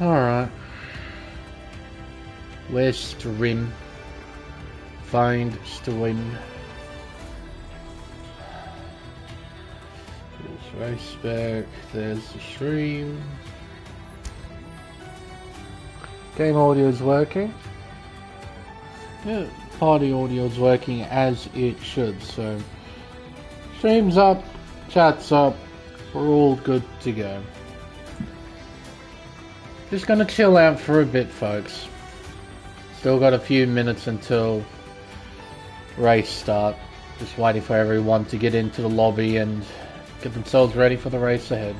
Alright. Where's stream? Find stream. There's Race Spec, there's the stream. Game audio is working. Yeah, party audio is working as it should, so stream's up, chat's up, we're all good to go. Just gonna chill out for a bit, folks. Still got a few minutes until race start. Just waiting for everyone to get into the lobby and get themselves ready for the race ahead.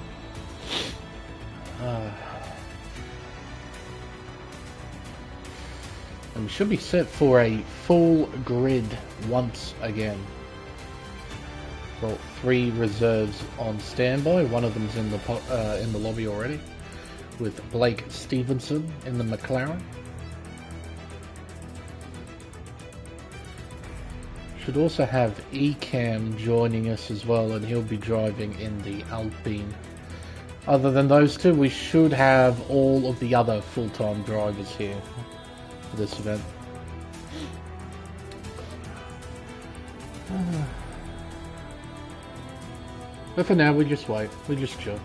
And we should be set for a full grid once again. Got 3 reserves on standby. One of them's in the lobby already, with Blake Stevenson in the McLaren. Should also have Ecam joining us as well, and he'll be driving in the Alpine. Other than those two, we should have all of the other full-time drivers here for this event. But for now, we just wait. We just chill.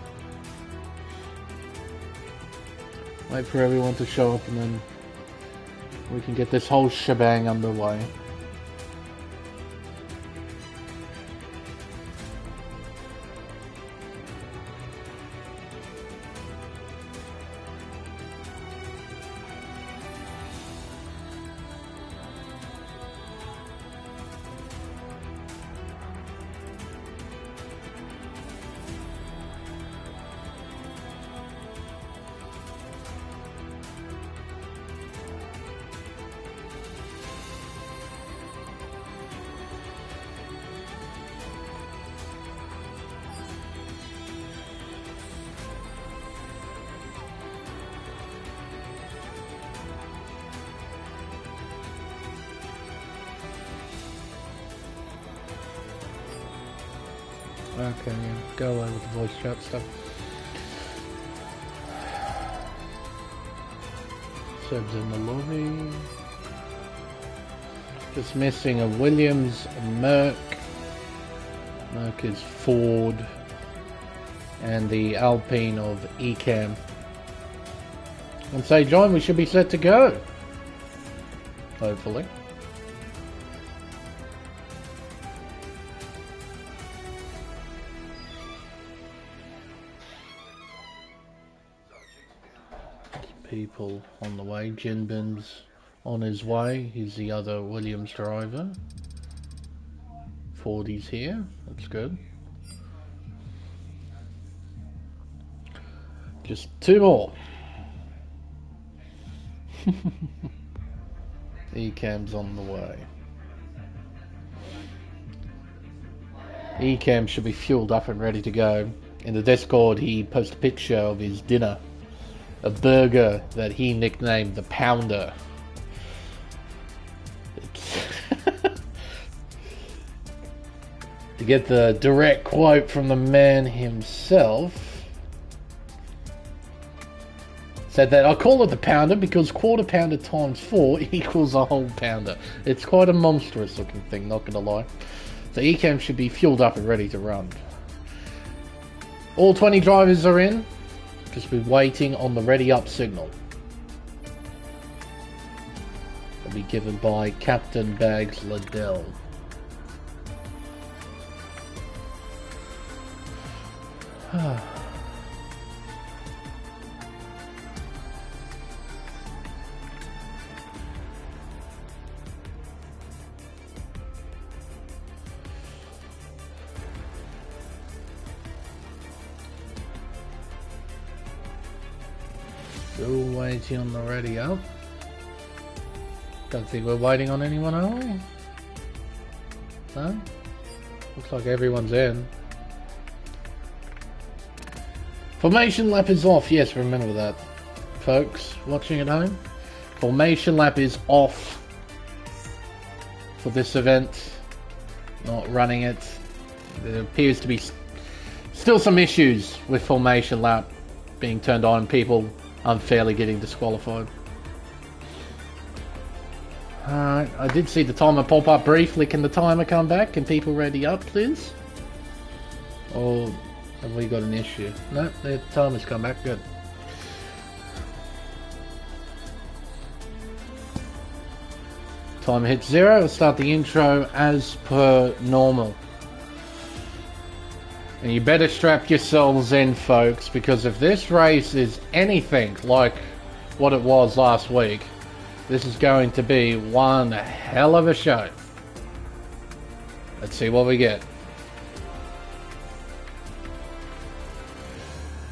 Wait for everyone to show up, and then we can get this whole shebang underway. Okay, yeah, go away with the voice chat stuff. Seb's in the lobby. Just missing a Williams, a Merc. Merc is Ford. And the Alpine of Ecam. And say, John, we should be set to go. Hopefully. People on the way. Jinbin's on his way. He's the other Williams driver. Fordy's here. That's good. Just 2 more. Ecam's on the way. Ecam should be fueled up and ready to go. In the Discord, he posted a picture of his dinner. A burger that he nicknamed the Pounder. To get the direct quote from the man himself, said that I call it the Pounder because quarter pounder times 4 equals a whole pounder. It's quite a monstrous looking thing, not gonna lie. So Ecam should be fueled up and ready to run. All 20 drivers are in. Just be waiting on the ready up signal. It'll be given by Captain Bags Liddell. Still waiting on the ready up. Don't think we're waiting on anyone, are we? No? Looks like everyone's in. Formation lap is off. Yes, remember that. Folks watching at home. Formation lap is off for this event. Not running it. There appears to be still some issues with formation lap being turned on. People unfairly getting disqualified. Alright, I did see the timer pop up briefly. Can the timer come back? Can people ready up, please? Or have we got an issue? No, the timer's come back. Good. Timer hits 0. We'll start the intro as per normal. And you better strap yourselves in, folks, because if this race is anything like what it was last week, this is going to be one hell of a show. Let's see what we get.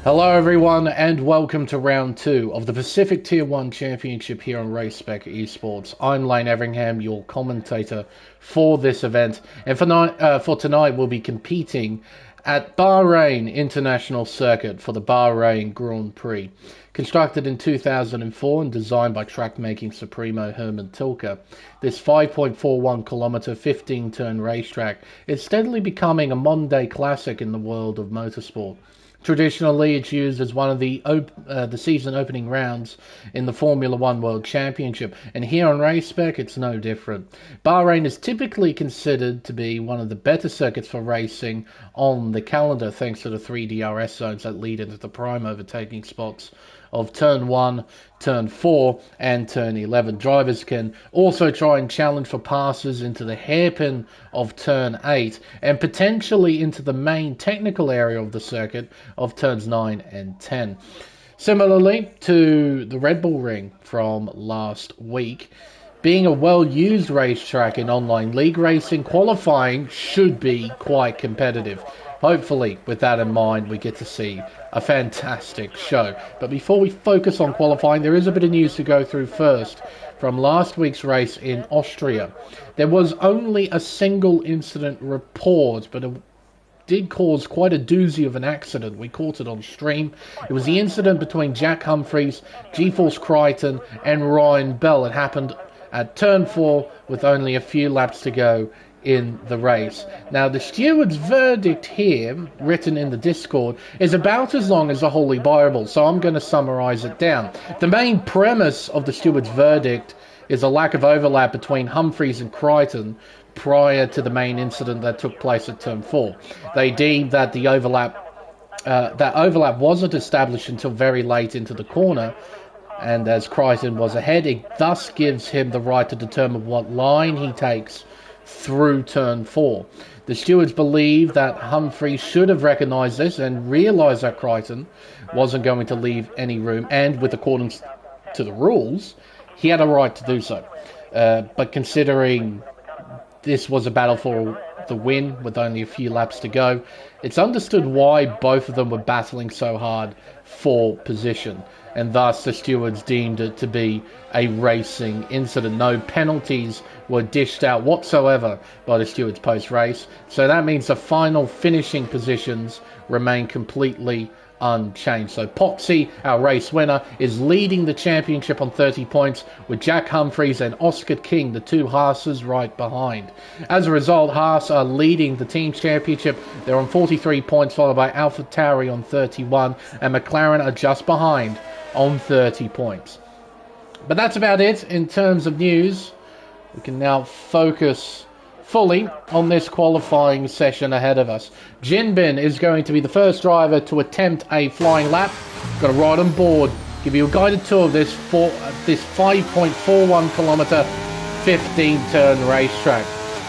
Hello everyone and welcome to round 2 of the Pacific Tier 1 Championship here on Race Spec Esports. I'm Lane Everingham, your commentator for this event, and for tonight we'll be competing at Bahrain International Circuit for the Bahrain Grand Prix. Constructed in 2004 and designed by track-making Supremo Herman Tilke, this 5.41 kilometer 15-turn racetrack is steadily becoming a modern-day classic in the world of motorsport. Traditionally, it's used as one of the season opening rounds in the Formula One World Championship, and here on Race Spec, it's no different. Bahrain is typically considered to be one of the better circuits for racing on the calendar, thanks to the 3 DRS zones that lead into the prime overtaking spots of Turn 1, Turn 4, and Turn 11. Drivers can also try and challenge for passes into the hairpin of Turn 8, and potentially into the main technical area of the circuit of Turns 9 and 10. Similarly to the Red Bull Ring from last week, being a well-used racetrack in online league racing, qualifying should be quite competitive. Hopefully, with that in mind, we get to see a fantastic show. But before we focus on qualifying, there is a bit of news to go through first. From last week's race in Austria, there was only a single incident report, but it did cause quite a doozy of an accident. We caught it on stream. It was the incident between Jack Humphreys, G-Force Crichton, and Ryan Bell. It happened at Turn 4 with only a few laps to go in the race. Now, the steward's verdict here, written in the Discord, is about as long as the Holy Bible, so I'm going to summarize it down. The main premise of the steward's verdict is a lack of overlap between Humphreys and Crichton prior to the main incident that took place at Turn 4. They deemed that the overlap wasn't established until very late into the corner, and as Crichton was ahead, it thus gives him the right to determine what line he takes through Turn 4. The stewards believe that Humphrey should have recognised this and realised that Crichton wasn't going to leave any room, and with accordance to the rules, he had a right to do so. But considering this was a battle for the win with only a few laps to go, it's understood why both of them were battling so hard for position, and thus the stewards deemed it to be a racing incident. No penalties were dished out whatsoever by the stewards post-race, so that means the final finishing positions remain completely unchanged. So Potsy, our race winner, is leading the championship on 30 points, with Jack Humphreys and Oscar King, the two Haases, right behind. As a result, Haas are leading the team's championship. They're on 43 points, followed by AlphaTauri on 31, and McLaren are just behind on 30 points. But that's about it in terms of news. We can now focus fully on this qualifying session ahead of us. Jinbin is going to be the first driver to attempt a flying lap. Got to ride on board, give you a guided tour of this 5.41 kilometer 15-turn racetrack.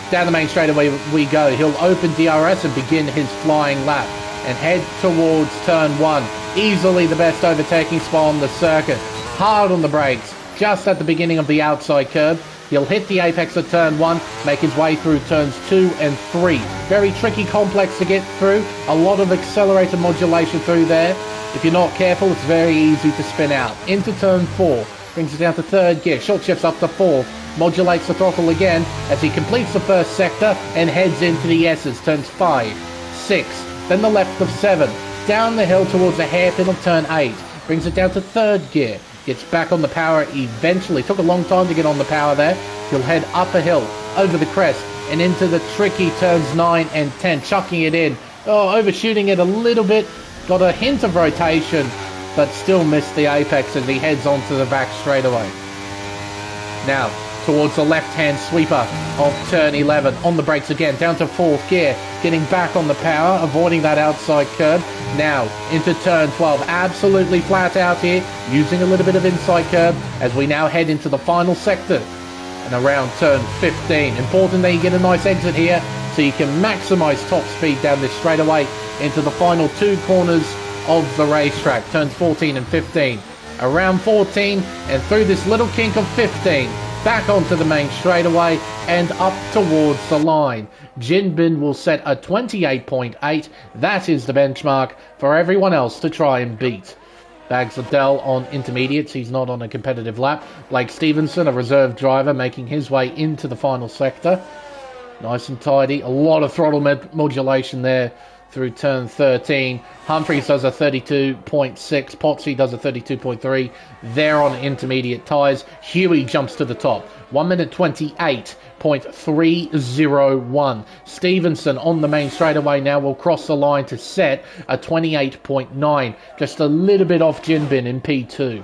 Down the main straightaway we go. He'll open DRS and begin his flying lap and head towards Turn 1. Easily the best overtaking spot on the circuit. Hard on the brakes, just at the beginning of the outside curve. He'll hit the apex of Turn 1, make his way through Turns 2 and 3. Very tricky, complex to get through. A lot of accelerator modulation through there. If you're not careful, it's very easy to spin out. Into Turn 4, brings it down to 3rd gear, short shifts up to 4th, modulates the throttle again as he completes the first sector and heads into the S's. Turns 5, 6, then the left of 7, down the hill towards the hairpin of Turn 8, brings it down to 3rd gear. Gets back on the power eventually. Took a long time to get on the power there. He'll head up a hill, over the crest, and into the tricky Turns 9 and 10, chucking it in. Oh, overshooting it a little bit. Got a hint of rotation, but still missed the apex as he heads onto the back straightaway. Now, towards the left-hand sweeper of turn 11. On the brakes again, down to 4th gear. Getting back on the power, avoiding that outside curb. Now, into turn 12. Absolutely flat out here, using a little bit of inside curb as we now head into the final sector. And around turn 15. Important that you get a nice exit here so you can maximise top speed down this straightaway into the final 2 corners of the racetrack. Turns 14 and 15. Around 14 and through this little kink of 15. Back onto the main straightaway and up towards the line. Jinbin will set a 28.8. That is the benchmark for everyone else to try and beat. Bags Liddell on intermediates. He's not on a competitive lap. Blake Stevenson, a reserve driver, making his way into the final sector. Nice and tidy. A lot of throttle modulation there through turn 13. Humphreys does a 32.6. Potsy does a 32.3. They're on intermediate tyres. Huey jumps to the top. 1 minute 28.301. Stevenson on the main straightaway now will cross the line to set a 28.9. Just a little bit off Jinbin in P2.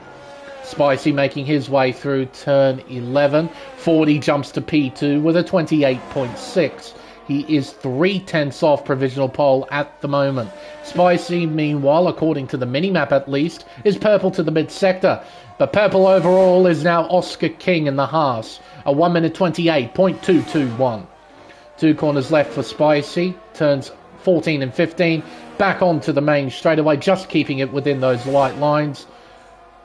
Spicy making his way through turn 11. 40 jumps to P2 with a 28.6. He is 3/10 off provisional pole at the moment. Spicy, meanwhile, according to the minimap at least, is purple to the mid-sector. But purple overall is now Oscar King in the Haas. A 1 minute 28.221. 2 corners left for Spicy. Turns 14 and 15. Back onto the main straightaway, just keeping it within those white lines.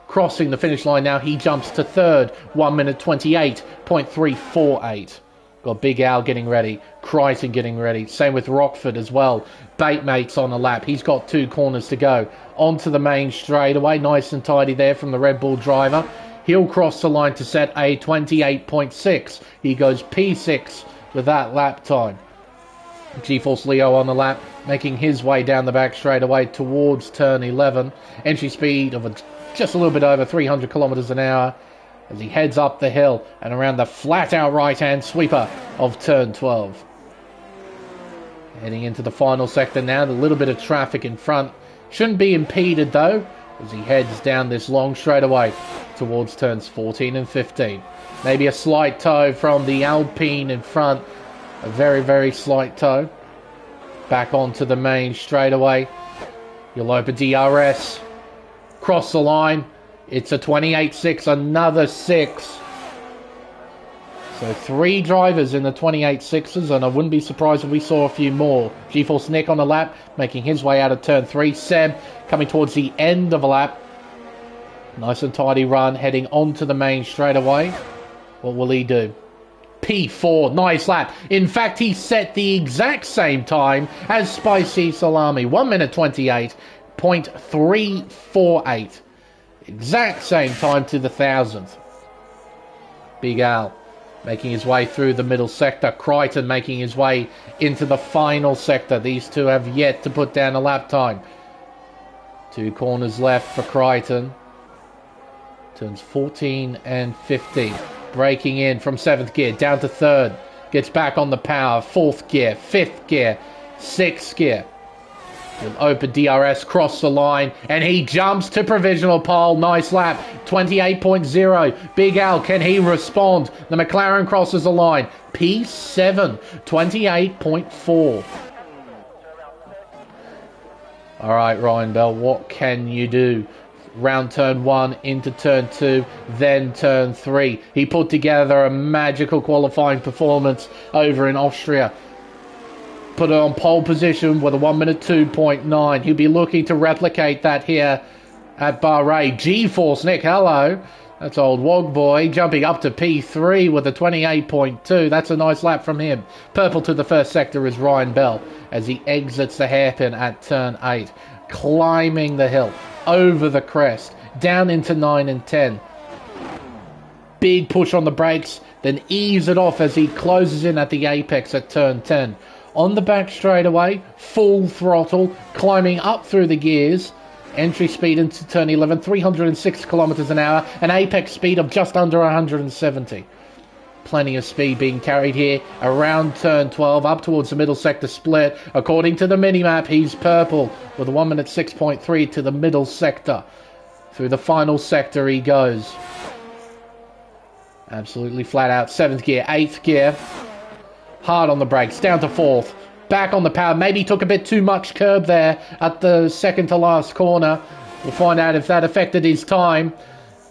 Crossing the finish line now, he jumps to 3rd. 1 minute 28.348. Got Big Al getting ready. Crichton getting ready. Same with Rockford as well. Baitmates on the lap. He's got 2 corners to go. Onto the main straightaway. Nice and tidy there from the Red Bull driver. He'll cross the line to set a 28.6. He goes P6 with that lap time. GeForce Leo on the lap, making his way down the back straightaway towards turn 11. Entry speed of just a little bit over 300 kilometers an hour. As he heads up the hill and around the flat-out right-hand sweeper of turn 12. Heading into the final sector now, a little bit of traffic in front. Shouldn't be impeded though, as he heads down this long straightaway towards turns 14 and 15. Maybe a slight toe from the Alpine in front. A very, very slight toe. Back onto the main straightaway. You'll open DRS. Cross the line. It's a 28.6, another 6. So 3 drivers in the 28.6s, and I wouldn't be surprised if we saw a few more. GeForce Nick on the lap, making his way out of turn 3. Seb coming towards the end of a lap. Nice and tidy run, heading onto the main straightaway. What will he do? P4, nice lap. In fact, he set the exact same time as Spicy Salami. 1 minute 28.348. Exact same time to the 1000th. Big Al making his way through the middle sector. Crichton making his way into the final sector. These two have yet to put down a lap time. 2 corners left for Crichton. Turns 14 and 15. Braking in from 7th gear down to 3rd. Gets back on the power. 4th gear, 5th gear, 6th gear. He'll open DRS, cross the line, and he jumps to provisional pole. Nice lap, 28.0. Big Al, can he respond? The McLaren crosses the line. P7, 28.4. All right, Ryan Bell, what can you do? Round turn 1 into turn 2, then turn 3. He put together a magical qualifying performance over in Austria. Put it on pole position with a 1 minute 2.9. He'll be looking to replicate that here at Bahrain. GeForce Nick, hello. That's old Wog Boy jumping up to P3 with a 28.2. That's a nice lap from him. Purple to the first sector is Ryan Bell as he exits the hairpin at turn 8. Climbing the hill, over the crest, down into 9 and 10. Big push on the brakes, then ease it off as he closes in at the apex at turn 10. On the back straightaway, full throttle, climbing up through the gears. Entry speed into turn 11, 306 kilometers an hour, an apex speed of just under 170. Plenty of speed being carried here around turn 12, up towards the middle sector split. According to the minimap, he's purple with a 1 minute 6.3 to the middle sector. Through the final sector he goes. Absolutely flat out. 7th gear, 8th gear. Hard on the brakes, down to 4th. Back on the power. Maybe took a bit too much curb there at the second to last corner. We'll find out if that affected his time.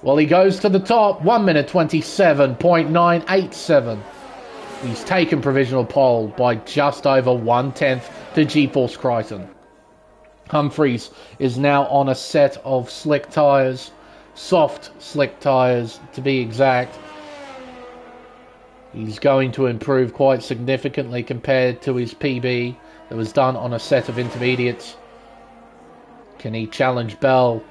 Well, he goes to the top. 1 minute 27.987. He's taken provisional pole by just over 1/10 to GeForce Crichton. Humphreys is now on a set of slick tyres. Soft slick tyres, to be exact. He's going to improve quite significantly compared to his PB that was done on a set of intermediates. Can he challenge Bell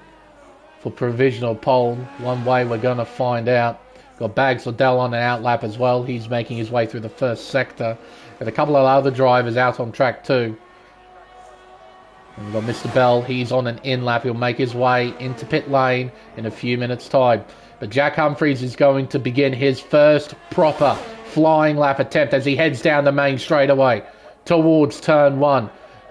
for provisional pole? One way we're going to find out. Got Bags Liddell on an outlap as well. He's making his way through the first sector. Got a couple of other drivers out on track too. And we've got Mr. Bell. He's on an in-lap. He'll make his way into pit lane in a few minutes' time. But Jack Humphreys is going to begin his first proper flying lap attempt as he heads down the main straightaway towards turn 1.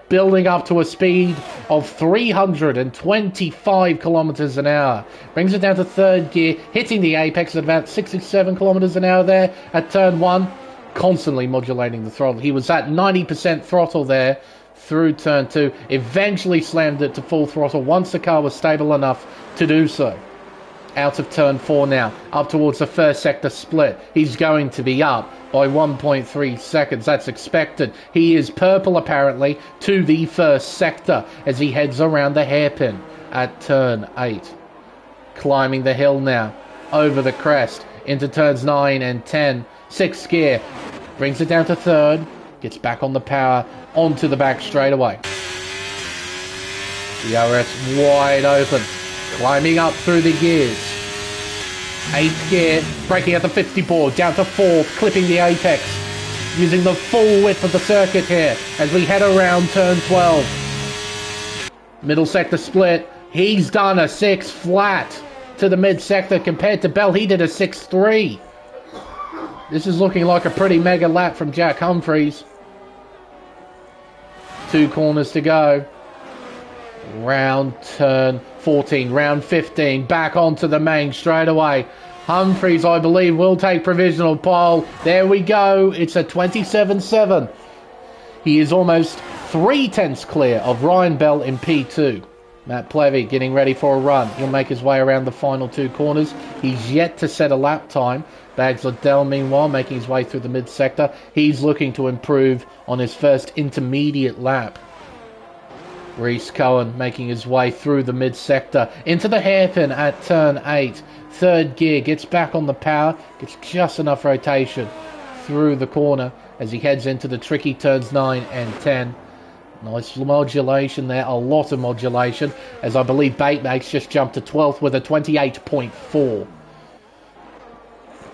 Building up to a speed of 325 kilometers an hour. Brings it down to 3rd gear, hitting the apex at about 67 kilometers an hour there at turn 1. Constantly modulating the throttle. He was at 90% throttle there through turn 2. Eventually slammed it to full throttle once the car was stable enough to do so. Out of turn 4 now, up towards the first sector split. He's going to be up by 1.3 seconds. That's expected. He is purple apparently to the first sector as he heads around the hairpin at turn 8. Climbing the hill now, over the crest, into turns 9 and 10. 6th gear, brings it down to 3rd, gets back on the power, onto the back straightaway. DRS wide open. Climbing up through the gears. 8th gear, braking at the 50 board, down to 4th, clipping the apex. Using the full width of the circuit here as we head around turn 12. Middle sector split. He's done a 6 flat to the mid sector compared to Bell. He did a 6.3. This is looking like a pretty mega lap from Jack Humphreys. 2 corners to go. Round turn 14, round 15, back onto the main straightaway. Humphreys, I believe, will take provisional pole. There we go. It's a 27.7. He is almost 3/10 clear of Ryan Bell in P2. Matt Plevy getting ready for a run. He'll make his way around the final 2 corners. He's yet to set a lap time. Bags Liddell, meanwhile, making his way through the mid-sector. He's looking to improve on his first intermediate lap. Reese Cohen making his way through the mid-sector into the hairpin at turn 8. 3rd gear, gets back on the power, gets just enough rotation through the corner as he heads into the tricky turns 9 and 10. Nice modulation there, a lot of modulation, as I believe Baitmates just jumped to 12th with a 28.4.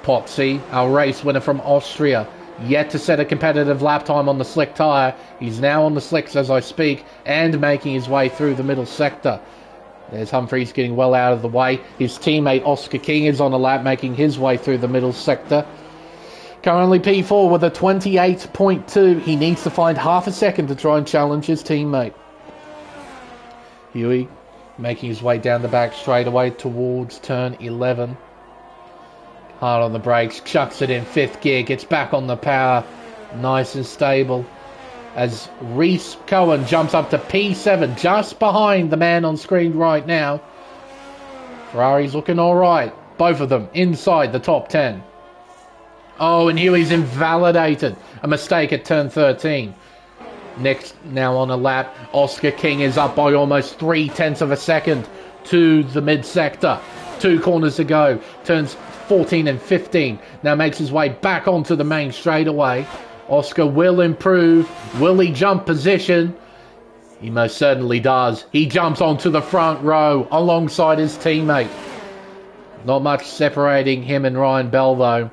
Potsy, our race winner from Austria, yet to set a competitive lap time on the slick tyre. He's now on the slicks as I speak and making his way through the middle sector. There's Humphreys getting well out of the way. His teammate Oscar King is on the lap making his way through the middle sector. Currently P4 with a 28.2. He needs to find half a second to try and challenge his teammate. Huey making his way down the back straightaway towards turn 11. Hard on the brakes, chucks it in 5th gear, gets back on the power, nice and stable. As Reese Cohen jumps up to P7, just behind the man on screen right now. Ferrari's looking alright, both of them inside the top 10. Oh, and Huey's invalidated, a mistake at turn 13. Next, now on a lap, Oscar King is up by almost 3/10 of a second to the mid-sector. 2 corners to go, turns 14 and 15. Now makes his way back onto the main straightaway. Oscar will improve. Will he jump position? He most certainly does. He jumps onto the front row alongside his teammate. Not much separating him and Ryan Bell though.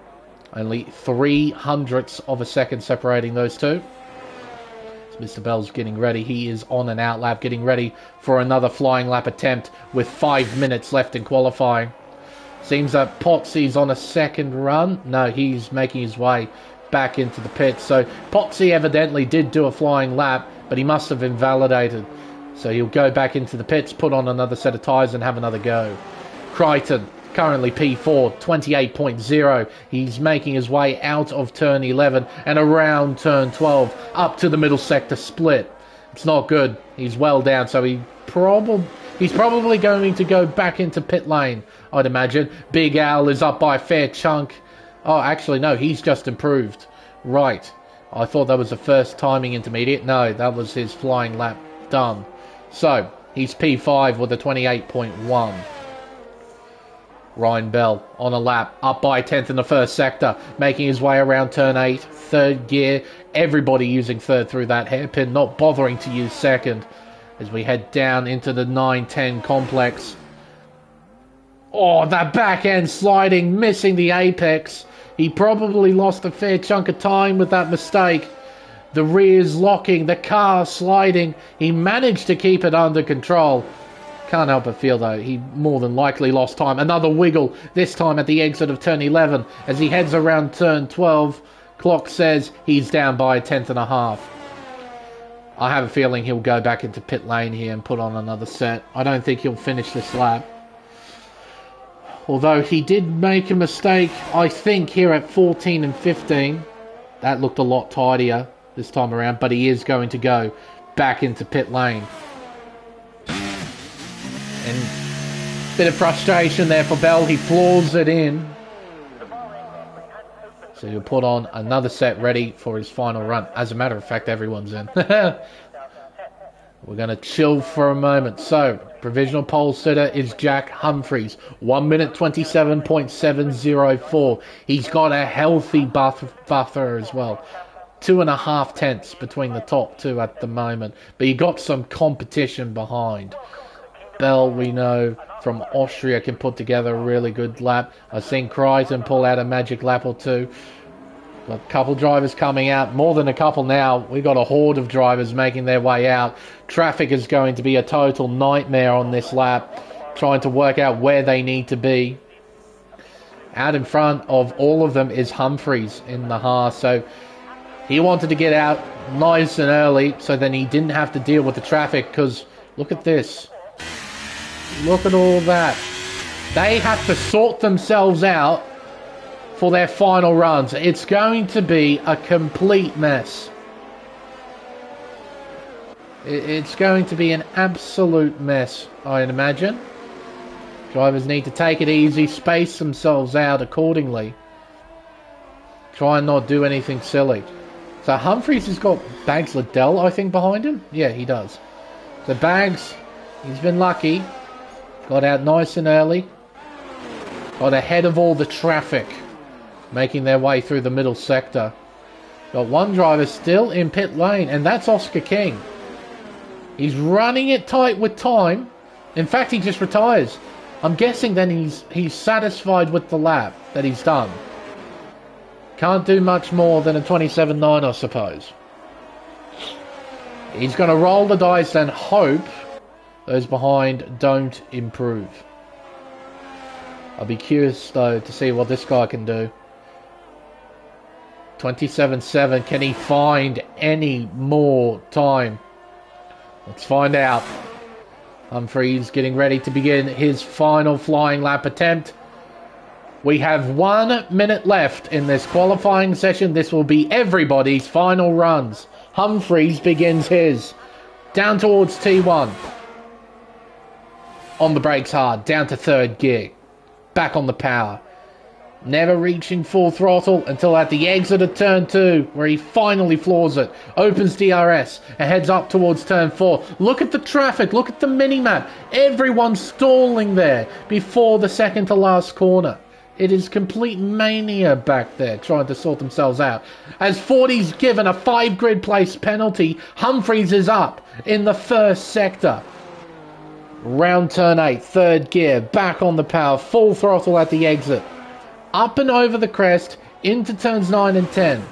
Only 0.03 of a second separating those two. So Mr. Bell's getting ready. He is on an outlap, getting ready for another flying lap attempt with 5 minutes left in qualifying. Seems that Potsy's on a second run. No, he's making his way back into the pit. So Potsy evidently did do a flying lap, but he must have invalidated. So he'll go back into the pits, put on another set of tyres and have another go. Crichton, currently P4, 28.0. He's making his way out of turn 11 and around turn 12, up to the middle sector split. It's not good. He's well down, so he's probably going to go back into pit lane, I'd imagine. Big Al is up by a fair chunk. Oh, actually, no, he's just improved. Right. I thought that was the first timing intermediate. No, that was his flying lap done. So, he's P5 with a 28.1. Ryan Bell on a lap, up by a 10th in the first sector, making his way around turn 8, third gear. Everybody using third through that hairpin, not bothering to use second as we head down into the 9-10 complex. Oh, that back end sliding, missing the apex. He probably lost a fair chunk of time with that mistake. The rear's locking, the car sliding. He managed to keep it under control. Can't help but feel, though, he more than likely lost time. Another wiggle, this time at the exit of turn 11. As he heads around turn 12, clock says he's down by a 10th and a half. I have a feeling he'll go back into pit lane here and put on another set. I don't think he'll finish this lap. Although he did make a mistake, I think, here at 14 and 15. That looked a lot tidier this time around, but he is going to go back into pit lane. And a bit of frustration there for Bell. He floors it in. So he'll put on another set ready for his final run. As a matter of fact, everyone's in. We're going to chill for a moment. So, provisional pole sitter is Jack Humphreys. 1 minute 27.704. He's got a healthy buffer as well. 2.5 tenths between the top two at the moment. But he got some competition behind. Bell, we know, from Austria can put together a really good lap. I've seen Crichton pull out a magic lap or two. Got a couple drivers coming out, more than a couple now. We've got a horde of drivers making their way out. Traffic is going to be a total nightmare on this lap, trying to work out where they need to be. Out in front of all of them is Humphreys in the Haas, so he wanted to get out nice and early so then he didn't have to deal with the traffic, because look at this. Look at all that. They have to sort themselves out for their final runs. It's going to be a complete mess. It's going to be an absolute mess, I imagine. Drivers need to take it easy, space themselves out accordingly. Try and not do anything silly. So Humphreys has got Bags Liddell, I think, behind him. Yeah, he does. So Bags, he's been lucky. Got out nice and early. Got ahead of all the traffic, making their way through the middle sector. Got one driver still in pit lane, and that's Oscar King. He's running it tight with time. In fact, he just retires. I'm guessing then he's satisfied with the lap that he's done. Can't do much more than a 27.9, I suppose. He's going to roll the dice and hope those behind don't improve. I'll be curious, though, to see what this guy can do. 27.7. Can he find any more time? Let's find out. Humphreys getting ready to begin his final flying lap attempt. We have 1 minute left in this qualifying session. This will be everybody's final runs. Humphreys begins his. Down towards T1. On the brakes hard. Down to third gear. Back on the power. Never reaching full throttle until at the exit of turn 2, where he finally floors it. Opens DRS and heads up towards turn 4. Look at the traffic. Look at the mini-map. Everyone's stalling there before the second to last corner. It is complete mania back there trying to sort themselves out. As 40's given a 5 grid place penalty, Humphreys is up in the first sector. Round turn 8, third gear, back on the power, full throttle at the exit. Up and over the crest, into turns 9 and 10.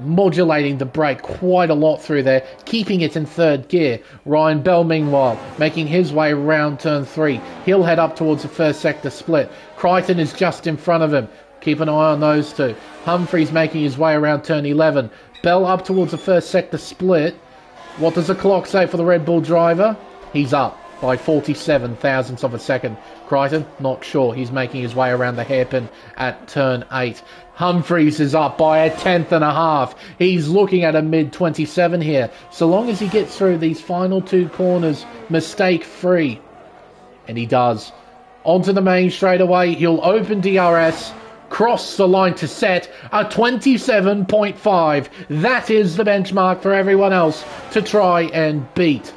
Modulating the brake quite a lot through there, keeping it in third gear. Ryan Bell, meanwhile, making his way around turn 3. He'll head up towards the first sector split. Crichton is just in front of him. Keep an eye on those two. Humphreys making his way around turn 11. Bell up towards the first sector split. What does the clock say for the Red Bull driver? He's up by 47 thousandths of a second. Crichton, not sure. He's making his way around the hairpin at turn 8. Humphries is up by a 10.5. He's looking at a mid-27 here. So long as he gets through these final 2 corners mistake-free. And he does. Onto the main straight away. He'll open DRS. Cross the line to set a 27.5. That is the benchmark for everyone else to try and beat.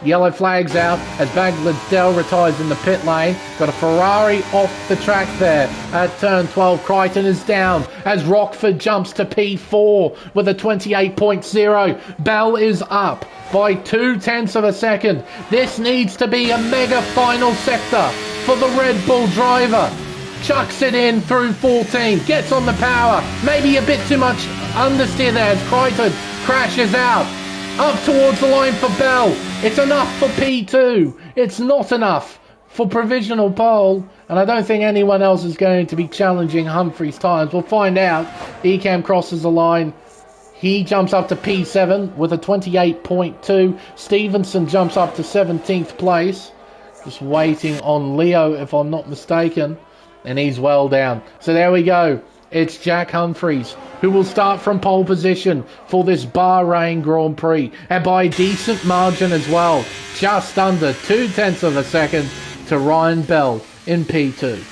Yellow flags out as Bagladell retires in the pit lane. Got a Ferrari off the track there at turn 12. Crichton is down as Rockford jumps to P4 with a 28.0. Bell is up by 0.2 of a second. This needs to be a mega final sector for the Red Bull driver. Chucks it in through 14. Gets on the power. Maybe a bit too much understeer there as Crichton crashes out. Up towards the line for Bell. It's enough for P2. It's not enough for provisional pole. And I don't think anyone else is going to be challenging Humphrey's times. We'll find out. Ecam crosses the line. He jumps up to P7 with a 28.2. Stevenson jumps up to 17th place. Just waiting on Leo, if I'm not mistaken. And he's well down. So there we go. It's Jack Humphries who will start from pole position for this Bahrain Grand Prix. And by a decent margin as well. Just under 0.2 of a second to Ryan Bell in P2.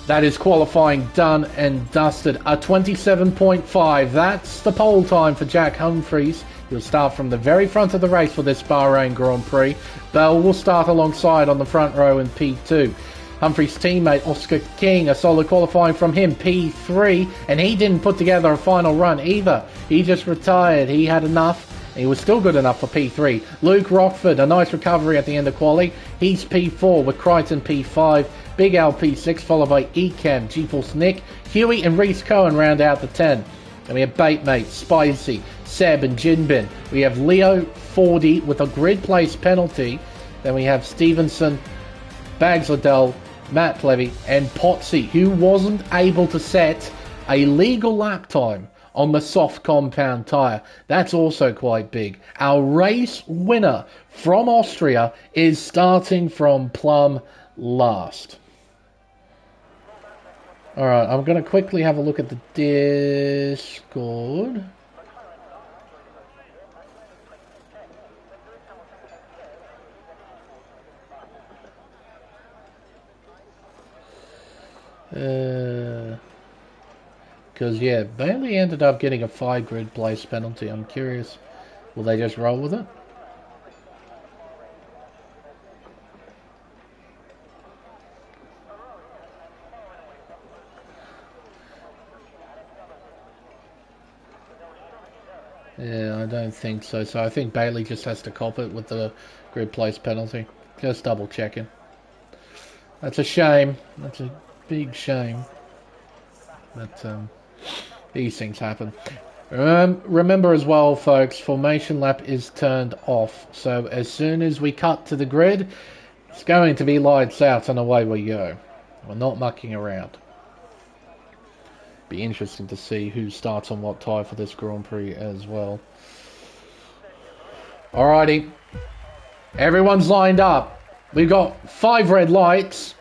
That is qualifying done and dusted. A 27.5. That's the pole time for Jack Humphries. He'll start from the very front of the race for this Bahrain Grand Prix. Bell will start alongside on the front row in P2. Humphries' teammate Oscar King, a solid qualifying from him, P3, and he didn't put together a final run either. He just retired. He had enough. He was still good enough for P3. Luke Rockford, a nice recovery at the end of quali. He's P4 with Crichton P5. Big Al P6, followed by Ecam, GeForce Nick, Huey and Reese Cohen round out the 10. And we have Batemate, Spicy, Seb and Jinbin. We have Leo 40 with a grid place penalty. Then we have Stevenson, Bags Liddell, Matt Plevy and Potsy, who wasn't able to set a legal lap time on the soft compound tyre. That's also quite big. Our race winner from Austria is starting from plumb last. Alright, I'm going to quickly have a look at the Discord. Because, yeah, Bailey ended up getting a 5 grid place penalty. I'm curious, will they just roll with it? Yeah, I don't think so. So I think Bailey just has to cop it with the grid place penalty. Just double checking. That's a shame. That's a big shame. But these things happen. Remember as well, folks, formation lap is turned off. So as soon as we cut to the grid, it's going to be lights out and away we go. We're not mucking around. Be interesting to see who starts on what tyre for this Grand Prix as well. Alrighty. Everyone's lined up. We've got 5 red lights.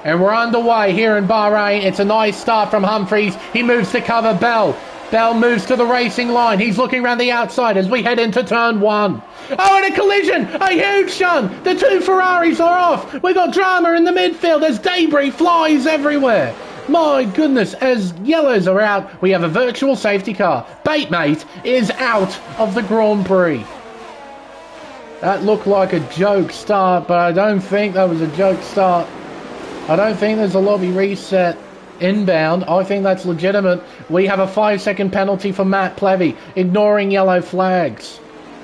And we're underway here in Bahrain. It's a nice start from Humphries. He moves to cover Bell. Bell moves to the racing line. He's looking around the outside as we head into turn 1. Oh, and a collision! A huge shunt! The 2 Ferraris are off! We've got drama in the midfield as debris flies everywhere. My goodness, as yellows are out, we have a virtual safety car. Batemate is out of the Grand Prix. That looked like a joke start, but I don't think that was a joke start. I don't think there's a lobby reset inbound. I think that's legitimate. We have a 5-second penalty for Matt Plevy, ignoring yellow flags.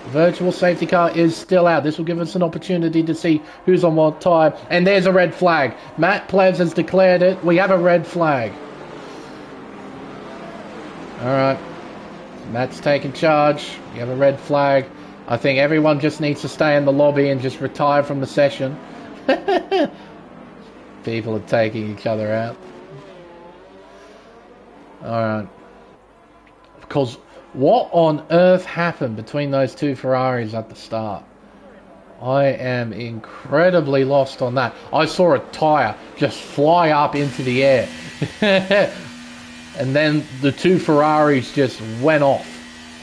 Virtual safety car is still out. This will give us an opportunity to see who's on what tyre. And there's a red flag. Matt Plevs has declared it. We have a red flag. Alright. Matt's taking charge. We have a red flag. I think everyone just needs to stay in the lobby and just retire from the session. People are taking each other out. Alright. Of because what on earth happened between those two Ferraris at the start? I am incredibly lost on that. I saw a tyre just fly up into the air. And then the two Ferraris just went off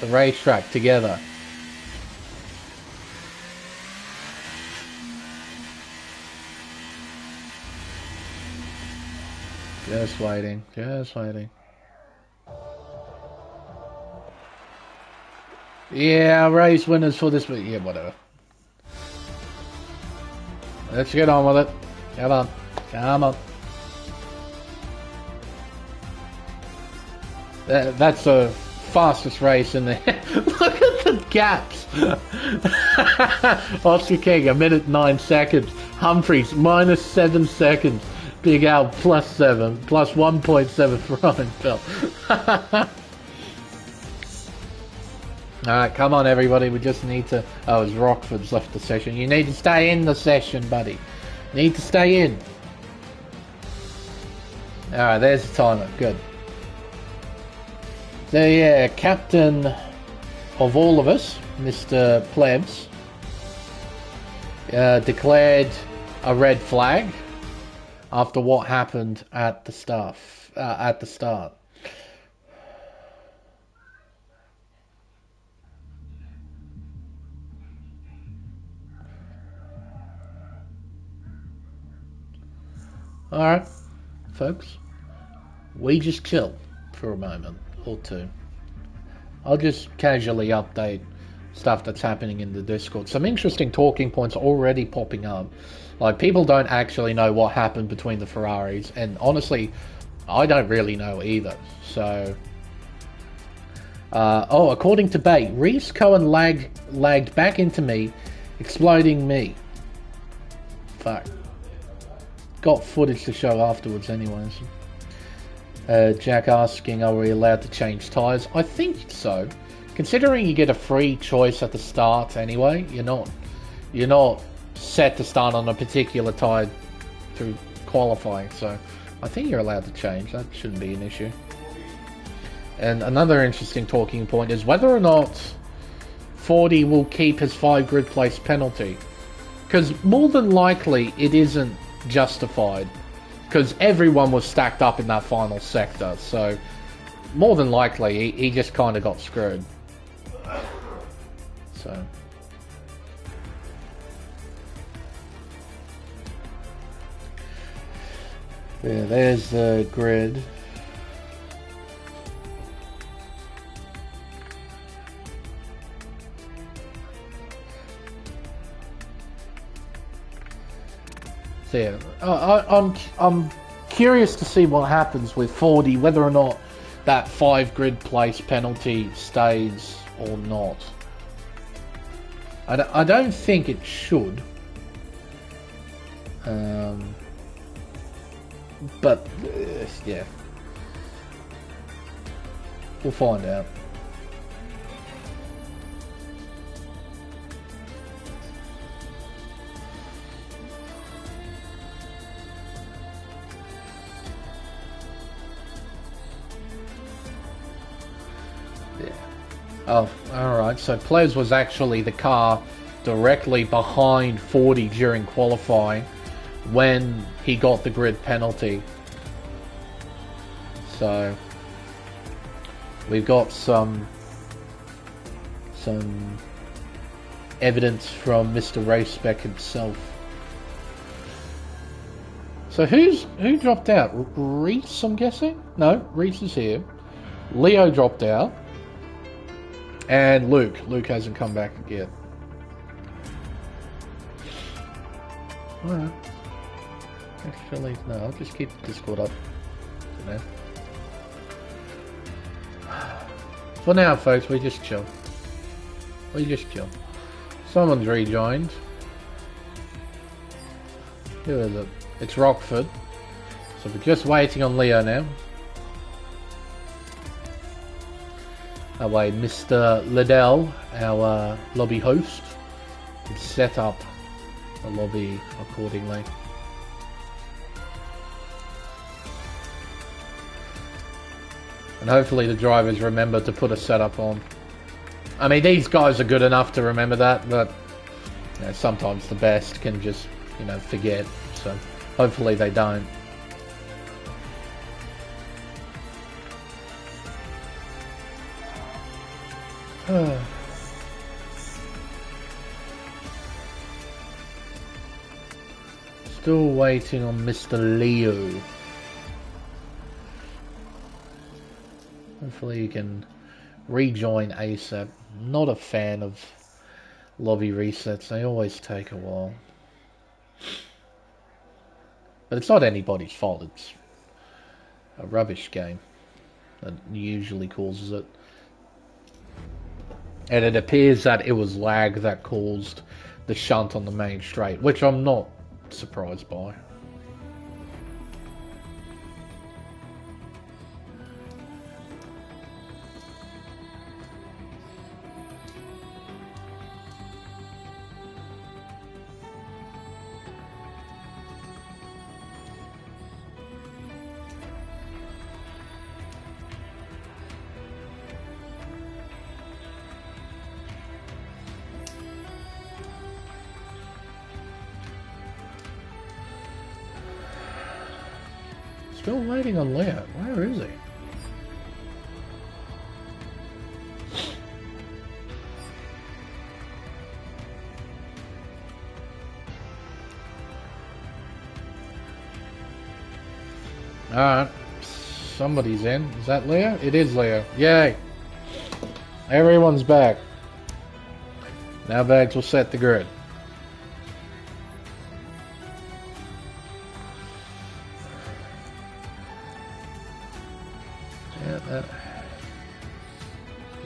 the racetrack together. Just waiting, just waiting. Yeah, race winners for this week. Yeah, whatever. Let's get on with it. Come on. Come on. That's the fastest race in there. Look at the gaps. Oscar King, 1:09 seconds. Humphreys, -7 seconds. Big Al, +7. Plus 1.7 for Ryan Bell. Alright, come on everybody, we just need to... Oh, it's Rockford's left the session. You need to stay in the session, buddy. Need to stay in. Alright, there's the timer. Good. So yeah, captain of all of us, Mr. Plebs, declared a red flag after what happened at the start. Alright, folks, we just chill for a moment or two. I'll just casually update stuff that's happening in the Discord. Some interesting talking points already popping up. Like, people don't actually know what happened between the Ferraris, and honestly, I don't really know either. So, oh, according to Bait, Reese Cohen lagged back into me, exploding me. Fuck. Got footage to show afterwards anyways. Jack asking, are we allowed to change tyres? I think so. Considering you get a free choice at the start anyway, you're not set to start on a particular tyre through qualifying, so I think you're allowed to change. That shouldn't be an issue. And another interesting talking point is whether or not 40 will keep his 5 grid place penalty. Because more than likely it isn't justified, because everyone was stacked up in that final sector, so more than likely he just kind of got screwed. So yeah, there's the grid. So yeah, I'm curious to see what happens with 40, whether or not that 5 grid place penalty stays or not. I don't think it should. But yeah, we'll find out. Oh, alright, so Plez was actually the car directly behind 40 during qualifying when he got the grid penalty. So we've got some evidence from Mr. Race Spec himself. So who dropped out? Reese, I'm guessing? No, Reese is here. Leo dropped out. And Luke. Luke hasn't come back yet. Alright. Actually, no, I'll just keep the Discord up for now. For now, folks, we just chill. We just chill. Someone's rejoined. Who is it? It's Rockford. So we're just waiting on Leo now. That way, Mr. Liddell, our lobby host, can set up the lobby accordingly. And hopefully the drivers remember to put a setup on. I mean, these guys are good enough to remember that, but you know, sometimes the best can just, you know, forget. So hopefully they don't. Still waiting on Mr. Leo. Hopefully you can rejoin ASAP. Not a fan of lobby resets, they always take a while. But it's not anybody's fault, it's a rubbish game that usually causes it. And it appears that it was lag that caused the shunt on the main straight, which I'm not surprised by. Still waiting on Leo. Where is he? Alright. Somebody's in. Is that Leo? It is Leo. Yay! Everyone's back. Now Bags will set the grid.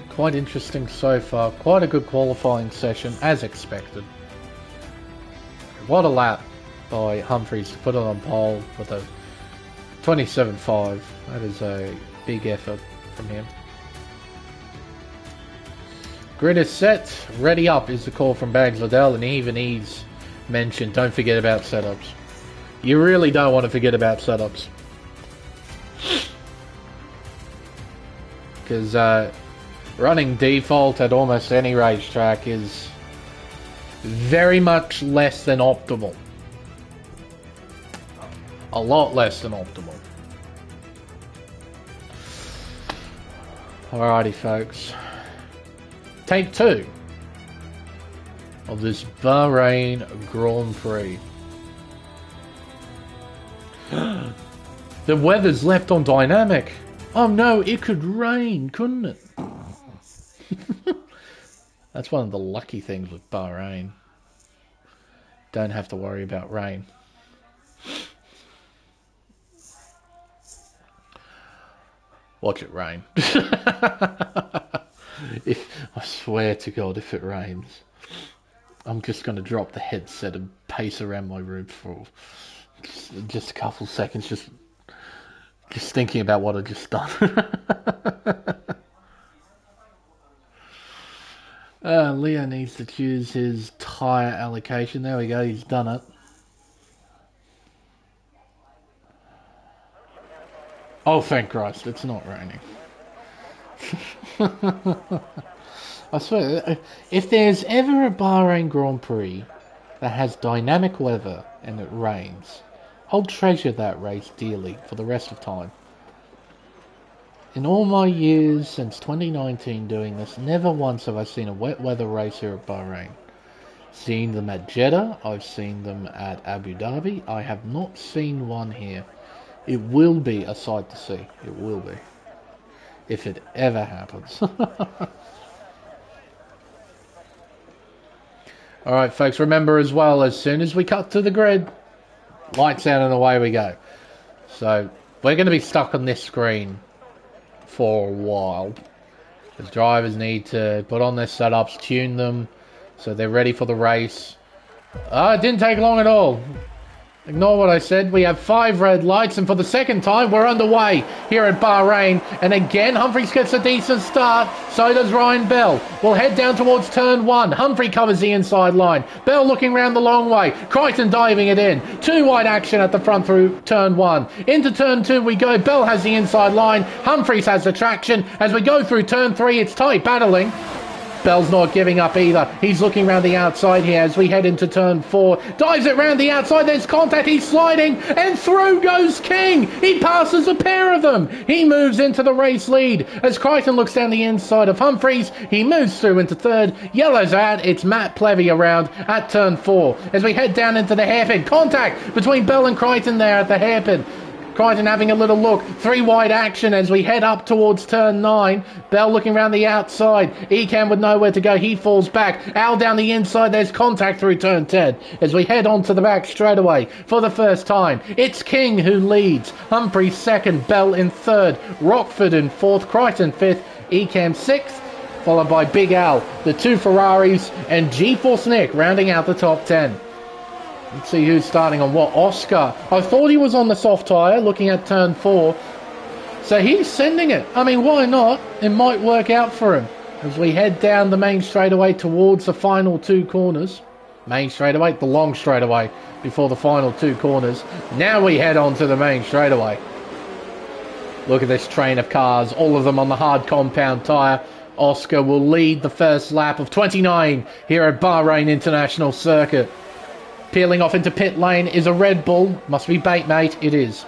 Quite interesting so far. Quite a good qualifying session, as expected. What a lap by Humphries to put it on pole with a 27.5. That is a big effort from him. Grid is set. Ready up is the call from Bags Liddell, and even he's mentioned don't forget about setups. You really don't want to forget about setups. Because running default at almost any racetrack is very much less than optimal. A lot less than optimal. Alrighty, folks. Take 2 of this Bahrain Grand Prix. The weather's left on dynamic. Oh no, it could rain, couldn't it? That's one of the lucky things with Bahrain. Don't have to worry about rain. Watch it rain. I swear to God, if it rains, I'm just going to drop the headset and pace around my room for just a couple seconds, just thinking about what I just done. Leo needs to choose his tyre allocation. There we go, he's done it. Oh, thank Christ, it's not raining. I swear, if there's ever a Bahrain Grand Prix that has dynamic weather and it rains, I'll treasure that race dearly for the rest of time. In all my years since 2019 doing this, never once have I seen a wet weather race here at Bahrain. Seen them at Jeddah, I've seen them at Abu Dhabi, I have not seen one here. It will be a sight to see, it will be. If it ever happens. Alright folks, remember as well, as soon as we cut to the grid, lights out and away we go. So, we're going to be stuck on this screen for a while. The drivers need to put on their setups, tune them, so they're ready for the race. Oh, it didn't take long at all. Ignore what I said. We have 5 red lights, and for the second time, we're underway here at Bahrain. And again, Humphries gets a decent start. So does Ryan Bell. We'll head down towards turn 1. Humphrey covers the inside line. Bell looking round the long way. Crichton diving it in. 2 wide action at the front through turn 1. Into turn 2 we go. Bell has the inside line. Humphries has the traction. As we go through turn 3, it's tight battling. Bell's not giving up either. He's looking round the outside here as we head into turn 4. Dives it round the outside. There's contact. He's sliding. And through goes King. He passes a pair of them. He moves into the race lead. As Crichton looks down the inside of Humphries, he moves through into third. Yellow's out. It's Matt Plevy around at turn 4. As we head down into the hairpin. Contact between Bell and Crichton there at the hairpin. Crichton having a little look. 3 wide action as we head up towards turn 9. Bell looking around the outside. Ekan with nowhere to go. He falls back. Al down the inside. There's contact through turn 10. As we head on to the back straightaway for the first time. It's King who leads. Humphrey second. Bell in third. Rockford in fourth. Crichton fifth. Ekan sixth. Followed by Big Al. The 2 Ferraris and GeForce Nick rounding out the top 10. Let's see who's starting on what. Oscar. I thought he was on the soft tyre looking at turn 4. So he's sending it. I mean, why not? It might work out for him. As we head down the main straightaway towards the final 2 corners. Main straightaway, the long straightaway before the final 2 corners. Now we head on to the main straightaway. Look at this train of cars. All of them on the hard compound tyre. Oscar will lead the first lap of 29 here at Bahrain International Circuit. Peeling off into pit lane is a Red Bull. Must be bait, mate. It is.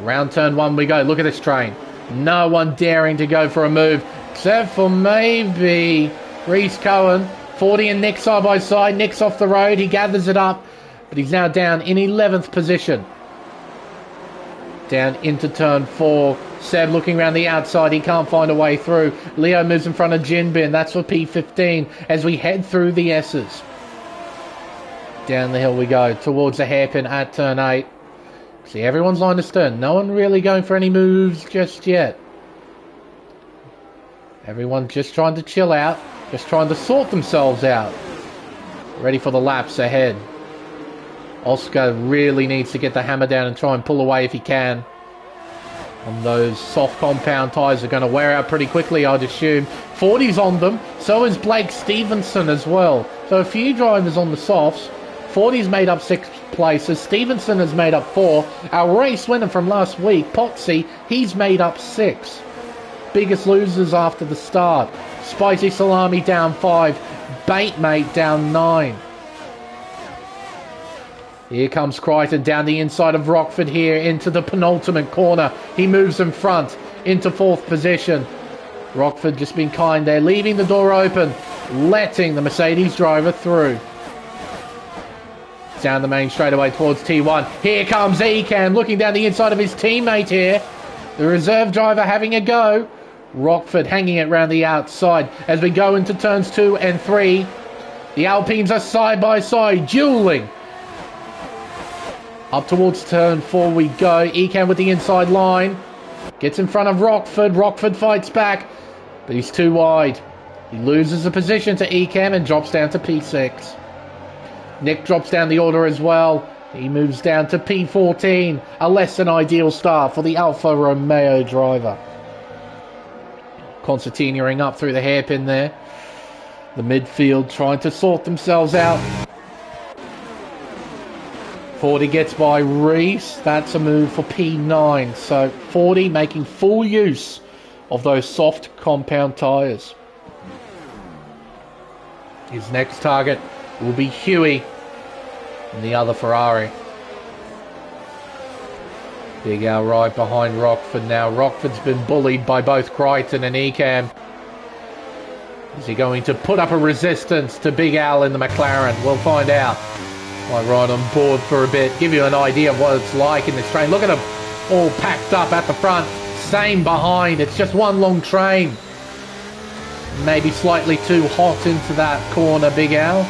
Round turn 1 we go. Look at this train. No one daring to go for a move. Except for maybe Reese Cohen. 40 and Nick side by side. Nick's off the road. He gathers it up. But he's now down in 11th position. Down into turn 4. Seb looking around the outside. He can't find a way through. Leo moves in front of Jinbin. That's for P15 as we head through the S's. Down the hill we go towards the hairpin at turn 8. See, everyone's line astern. No one really going for any moves just yet. Everyone just trying to chill out. Just trying to sort themselves out. Ready for the laps ahead. Oscar really needs to get the hammer down and try and pull away if he can. On those soft compound tyres are going to wear out pretty quickly, I'd assume. 40's on them. So is Blake Stevenson as well. So a few drivers on the softs. 40's made up 6 places. Stevenson has made up 4. Our race winner from last week, Potsy, he's made up 6. Biggest losers after the start. Spicy Salami down 5. Baitmate down 9. Here comes Crichton down the inside of Rockford here into the penultimate corner. He moves in front into 4th position. Rockford just been kind there, leaving the door open, letting the Mercedes driver through. Down the main straightaway towards T1. Here comes Ekan looking down the inside of his teammate here. The reserve driver having a go. Rockford hanging it round the outside as we go into turns 2 and 3. The Alpines are side by side, dueling. Up towards turn 4 we go. Ekan with the inside line. Gets in front of Rockford. Rockford fights back, but he's too wide. He loses the position to Ekan and drops down to P6. Nick drops down the order as well. He moves down to P14. A less than ideal start for the Alfa Romeo driver. Concertinaing up through the hairpin there. The midfield trying to sort themselves out. 40 gets by Reese. That's a move for P9. So 40 making full use of those soft compound tyres. His next target will be Huey and the other Ferrari. Big Al right behind Rockford now. Rockford's been bullied by both Crichton and Ekan. Is he going to put up a resistance to Big Al in the McLaren? We'll find out. Might ride on board for a bit, give you an idea of what it's like in this train. Look at them all packed up at the front. Same behind. It's just one long train. Maybe slightly too hot into that corner, Big Al.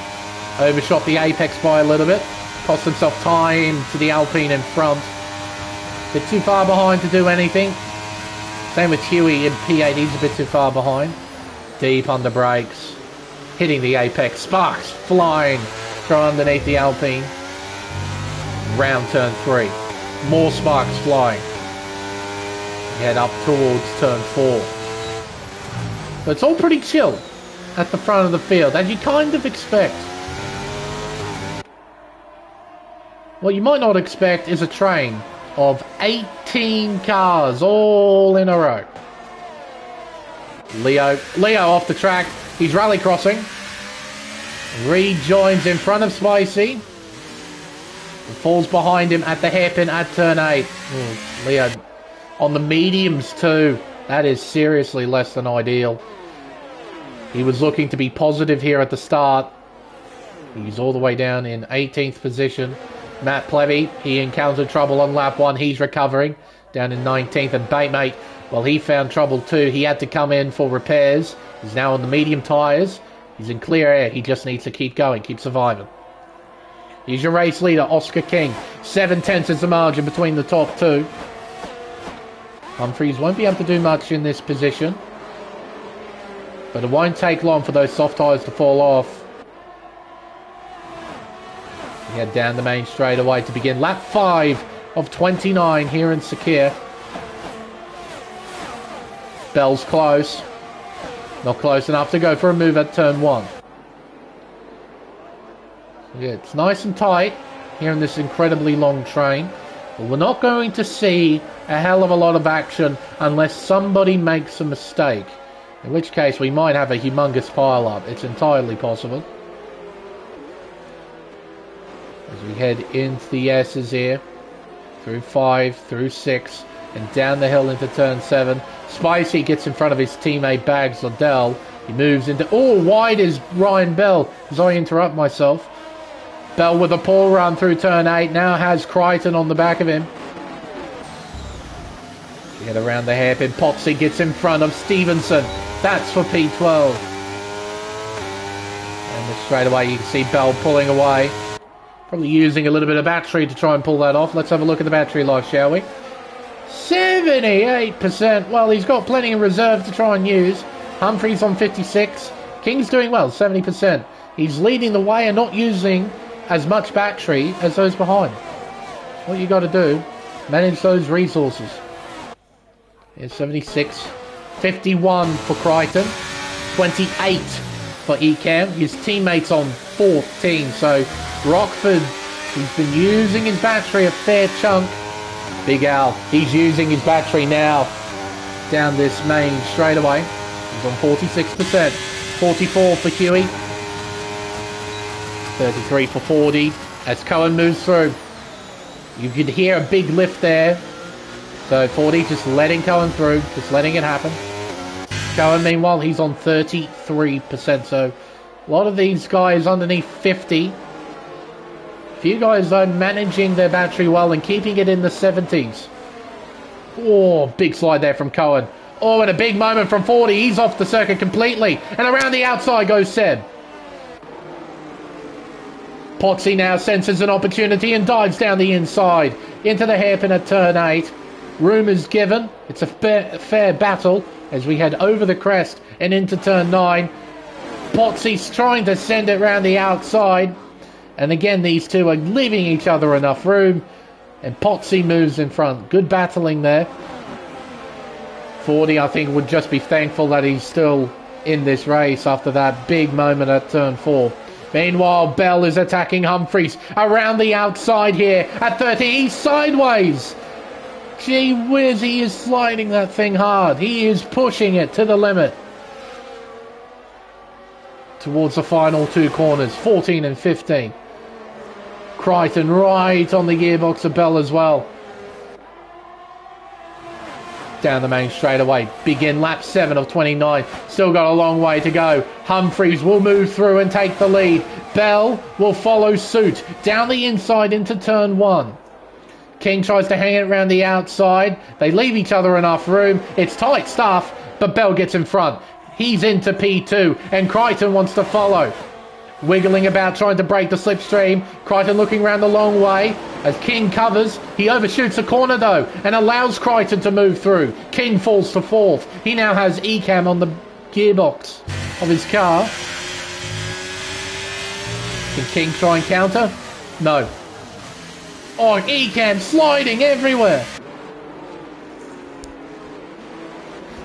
Overshot the apex by a little bit. Cost himself time to the Alpine in front. Bit too far behind to do anything. Same with Huey in P8. He's a bit too far behind. Deep under brakes. Hitting the apex. Sparks flying from underneath the Alpine. around turn 3. More sparks flying. We head up towards turn 4. But it's all pretty chill at the front of the field, as you kind of expect. What you might not expect is a train of 18 cars all in a row. Leo off the track. He's rally crossing. Rejoins in front of Spicy. Falls behind him at the hairpin at turn 8. Leo on the mediums too. That is seriously less than ideal. He was looking to be positive here at the start. He's all the way down in 18th position. Matt Plevy, he encountered trouble on lap 1. He's recovering down in 19th. And Batemate, well, he found trouble too. He had to come in for repairs. He's now on the medium tyres. He's in clear air. He just needs to keep going, keep surviving. He's your race leader, Oscar King. 7/10 is the margin between the top two. Humphreys won't be able to do much in this position, but it won't take long for those soft tyres to fall off. We head down the main straightaway to begin lap 5 of 29 here in Sakir. Bell's close. Not close enough to go for a move at turn 1. Yeah, it's nice and tight here in this incredibly long train. But we're not going to see a hell of a lot of action unless somebody makes a mistake. In which case we might have a humongous pile-up. It's entirely possible. As we head into the S's here. Through 5, through 6, and down the hill into turn 7. Spicy gets in front of his teammate Bags Liddell. He moves into... Oh, wide is Ryan Bell. As I interrupt myself. Bell with a poor run through turn 8. Now has Crichton on the back of him. We head around the hairpin. Potsy gets in front of Stevenson. That's for P12. And straight away you can see Bell pulling away. Probably using a little bit of battery to try and pull that off. Let's have a look at the battery life, shall we? 78%. Well, he's got plenty in reserve to try and use. Humphreys on 56. King's doing well, 70%. He's leading the way and not using as much battery as those behind. What you got to do, manage those resources. Here's 76. 51 for Crichton. 28 for Ecam. His teammates on 14. So Rockford, he's been using his battery a fair chunk. Big Al, he's using his battery now down this main straightaway. He's on 46%. 44 for Huey. 33 for 40 as Cohen moves through. You could hear a big lift there. So 40 just letting Cohen through, just letting it happen. Cohen, meanwhile, he's on 33%. So a lot of these guys underneath 50. A few guys though managing their battery well and keeping it in the 70s. Oh, big slide there from Cohen. Oh, and a big moment from 40. He's off the circuit completely. And around the outside goes Seb. Potsy now senses an opportunity and dives down the inside into the hairpin at turn 8. Room is given. It's a fair battle as we head over the crest and into turn 9. Potsy's trying to send it round the outside. And again, these two are leaving each other enough room. And Potsy moves in front. Good battling there. 40, I think, would just be thankful that he's still in this race after that big moment at turn 4. Meanwhile, Bell is attacking Humphreys around the outside here at 30. He's sideways. Gee whiz, he is sliding that thing hard. He is pushing it to the limit. Towards the final two corners, 14 and 15. Crichton right on the gearbox of Bell as well. Down the main straightaway. Begin lap 7 of 29. Still got a long way to go. Humphreys will move through and take the lead. Bell will follow suit. Down the inside into turn 1. King tries to hang it around the outside. They leave each other enough room. It's tight stuff, but Bell gets in front. He's into P2, and Crichton wants to follow. Wiggling about, trying to break the slipstream. Crichton looking around the long way. As King covers, he overshoots a corner though, and allows Crichton to move through. King falls to 4th. He now has Ecam on the gearbox of his car. Can King try and counter? No. Oh, Ecan sliding everywhere.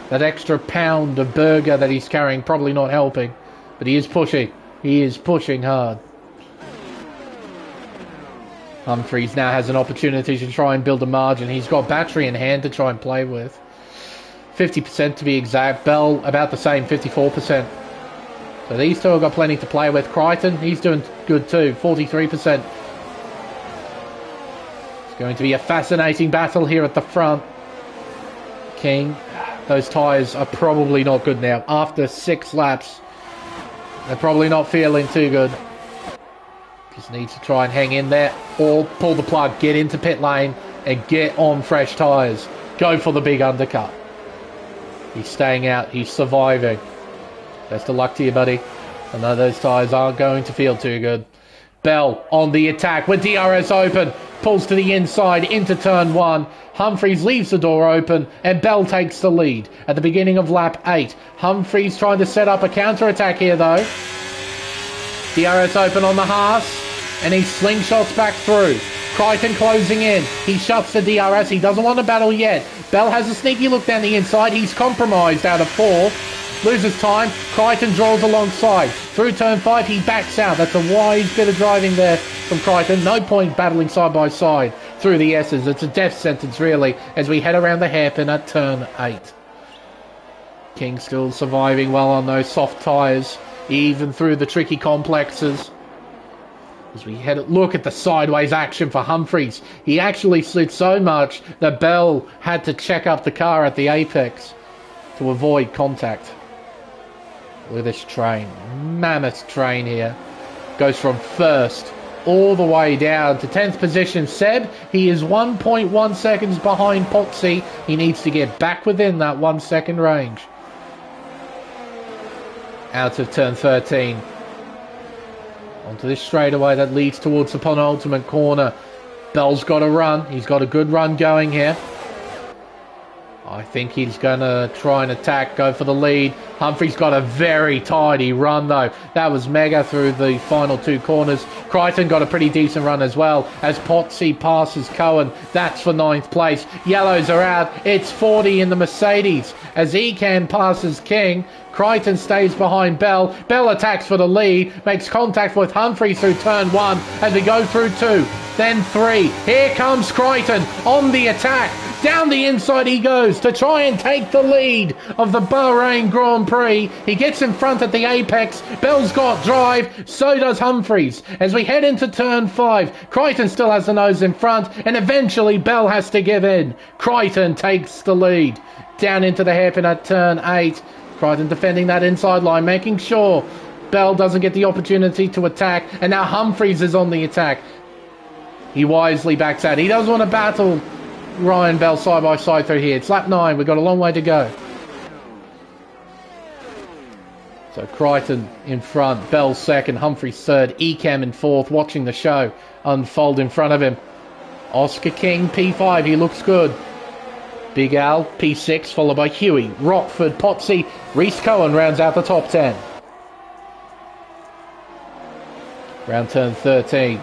That extra pound of burger that he's carrying probably not helping. But he is pushing. He is pushing hard. Humphries now has an opportunity to try and build a margin. He's got battery in hand to try and play with. 50% to be exact. Bell about the same, 54%. So these two have got plenty to play with. Crichton, he's doing good too, 43%. It's going to be a fascinating battle here at the front. King, those tyres are probably not good now. After 6 laps, they're probably not feeling too good. Just needs to try and hang in there or pull the plug, get into pit lane and get on fresh tyres. Go for the big undercut. He's staying out, he's surviving. Best of luck to you, buddy. I know those tyres aren't going to feel too good. Bell on the attack with DRS open. Pulls to the inside into turn 1. Humphries leaves the door open and Bell takes the lead at the beginning of lap 8. Humphries trying to set up a counter-attack here though. DRS open on the Haas and he slingshots back through. Crichton closing in. He shuts the DRS. He doesn't want to battle yet. Bell has a sneaky look down the inside. He's compromised out of 4. Loses time. Crichton draws alongside. Through turn 5, he backs out. That's a wise bit of driving there from Crichton. No point battling side by side through the S's. It's a death sentence, really, as we head around the hairpin at turn 8. King still surviving well on those soft tyres, even through the tricky complexes. As we look at the sideways action for Humphries. He actually slid so much that Bell had to check up the car at the apex to avoid contact. Look at this train. Mammoth train here. Goes from first all the way down to 10th position. Seb, he is 1.1 seconds behind Potsy. He needs to get back within that 1 second range. Out of turn 13. Onto this straightaway that leads towards the penultimate corner. Bell's got a run. He's got a good run going here. I think he's going to try and attack, go for the lead. Humphries got a very tidy run though. That was mega through the final 2 corners. Crichton got a pretty decent run as well as Potsy passes Cohen. That's for 9th place. Yellows are out. It's 40 in the Mercedes as Ecan passes King. Crichton stays behind Bell. Bell attacks for the lead. Makes contact with Humphries through turn 1 as we go through 2. Then 3. Here comes Crichton on the attack. Down the inside he goes to try and take the lead of the Bahrain Grand Prix. He gets in front at the apex. Bell's got drive. So does Humphries. As we head into turn 5, Crichton still has the nose in front. And eventually Bell has to give in. Crichton takes the lead. Down into the hairpin at turn 8. Crichton defending that inside line, making sure Bell doesn't get the opportunity to attack. And now Humphries is on the attack. He wisely backs out. He doesn't want to battle Ryan Bell side by side through here. It's lap 9. We've got a long way to go. So Crichton in front, Bell second, Humphries third, Ecan in 4th, watching the show unfold in front of him. Oscar King P5, he looks good. Big Al P6, followed by Huey, Rockford, Potsy, Reese Cohen rounds out the top 10. Round turn 13.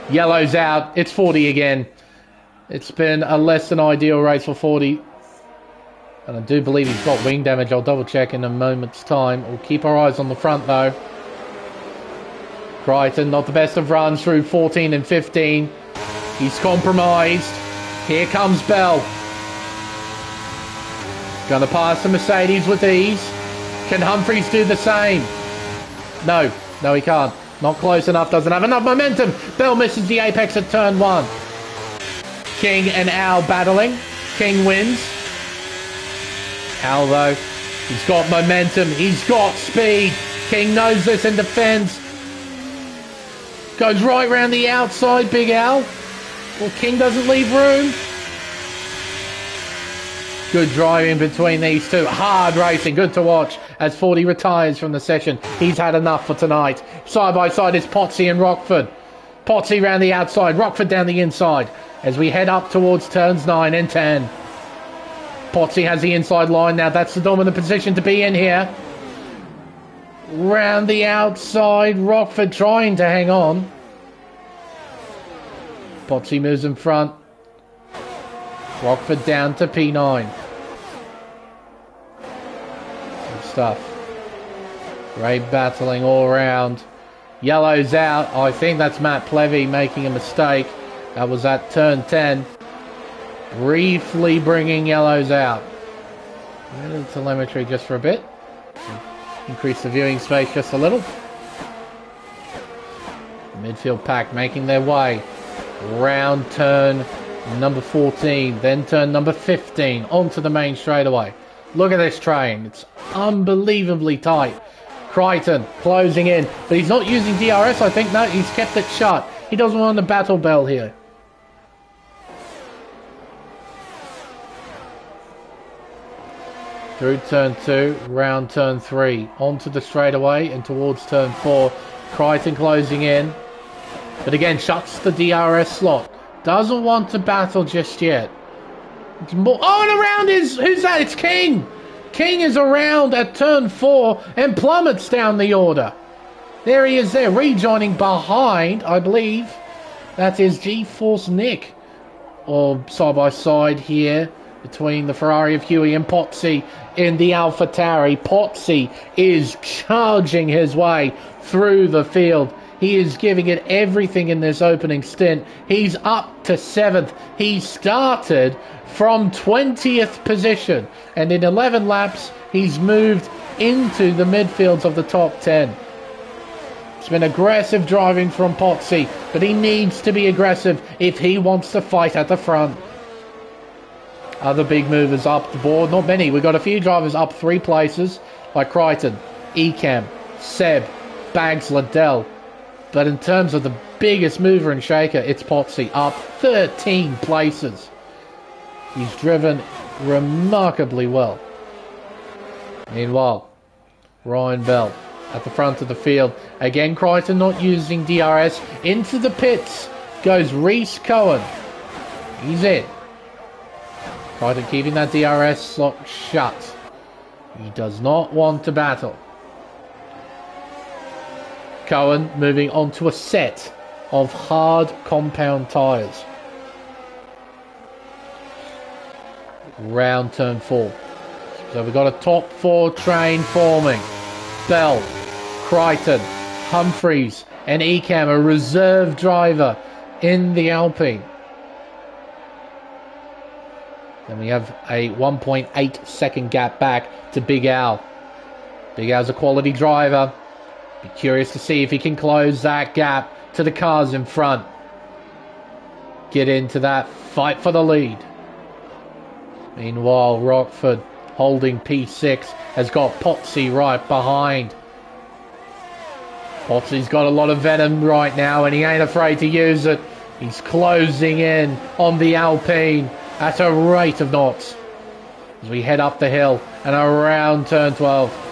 Yellow's out. It's 40 again. It's been a less than ideal race for 40. And I do believe he's got wing damage. I'll double check in a moment's time. We'll keep our eyes on the front though. Crichton, not the best of runs through 14 and 15. He's compromised. Here comes Bell. Going to pass the Mercedes with ease. Can Humphries do the same? No. No, he can't. Not close enough. Doesn't have enough momentum. Bell misses the apex at turn 1. King and Al battling. King wins. Al, though, he's got momentum. He's got speed. King knows this and defends. Goes right round the outside, Big Al. Well, King doesn't leave room. Good driving between these two. Hard racing. Good to watch as 40 retires from the session. He's had enough for tonight. Side by side is Potsy and Rockford. Potsy round the outside. Rockford down the inside as we head up towards turns 9 and 10. Potsy has the inside line now. That's the dominant position to be in here. Round the outside. Rockford trying to hang on. Potsy moves in front. Rockford down to P9. Good stuff. Great battling all around. Yellow's out. I think that's Matt Plevy making a mistake. That was at turn 10. Briefly bringing Yellows out. A little telemetry just for a bit. Increase the viewing space just a little. Midfield pack making their way. Round turn number 14. Then turn number 15. Onto the main straightaway. Look at this train. It's unbelievably tight. Crichton closing in. But he's not using DRS, I think. No, he's kept it shut. He doesn't want a battle bell here. Through turn 2, round turn 3. Onto the straightaway and towards turn 4. Crichton closing in. But again, shuts the DRS slot. Doesn't want to battle just yet. It's more, oh, and around is... Who's that? It's King! King is around at turn 4 and plummets down the order. There he is there, rejoining behind, I believe. That is GeForce Nick. Or side by side here between the Ferrari of Huey and Potsy in the AlphaTauri. Potsy is charging his way through the field. He is giving it everything in this opening stint. He's up to 7th. He started from 20th position. And in 11 laps, he's moved into the midfields of the top 10. It's been aggressive driving from Potsy, but he needs to be aggressive if he wants to fight at the front. Other big movers up the board. Not many. We've got a few drivers up 3 places, like Crichton, Ecam, Seb, Bags, Liddell. But in terms of the biggest mover and shaker, it's Potsy, up 13 places. He's driven remarkably well. Meanwhile, Ryan Bell at the front of the field. Again, Crichton not using DRS. Into the pits goes Reese Cohen. He's in. Crichton keeping that DRS slot shut. He does not want to battle. Cohen moving on to a set of hard compound tyres. Round turn 4. So we've got a top 4 train forming. Bell, Crichton, Humphreys and Ecam, a reserve driver in the Alpine. Then we have a 1.8 second gap back to Big Al. Big Al's a quality driver. Be curious to see if he can close that gap to the cars in front. Get into that fight for the lead. Meanwhile, Rockford holding P6 has got Potsy right behind. Potsy's got a lot of venom right now and he ain't afraid to use it. He's closing in on the Alpine at a rate of knots as we head up the hill and around turn 12.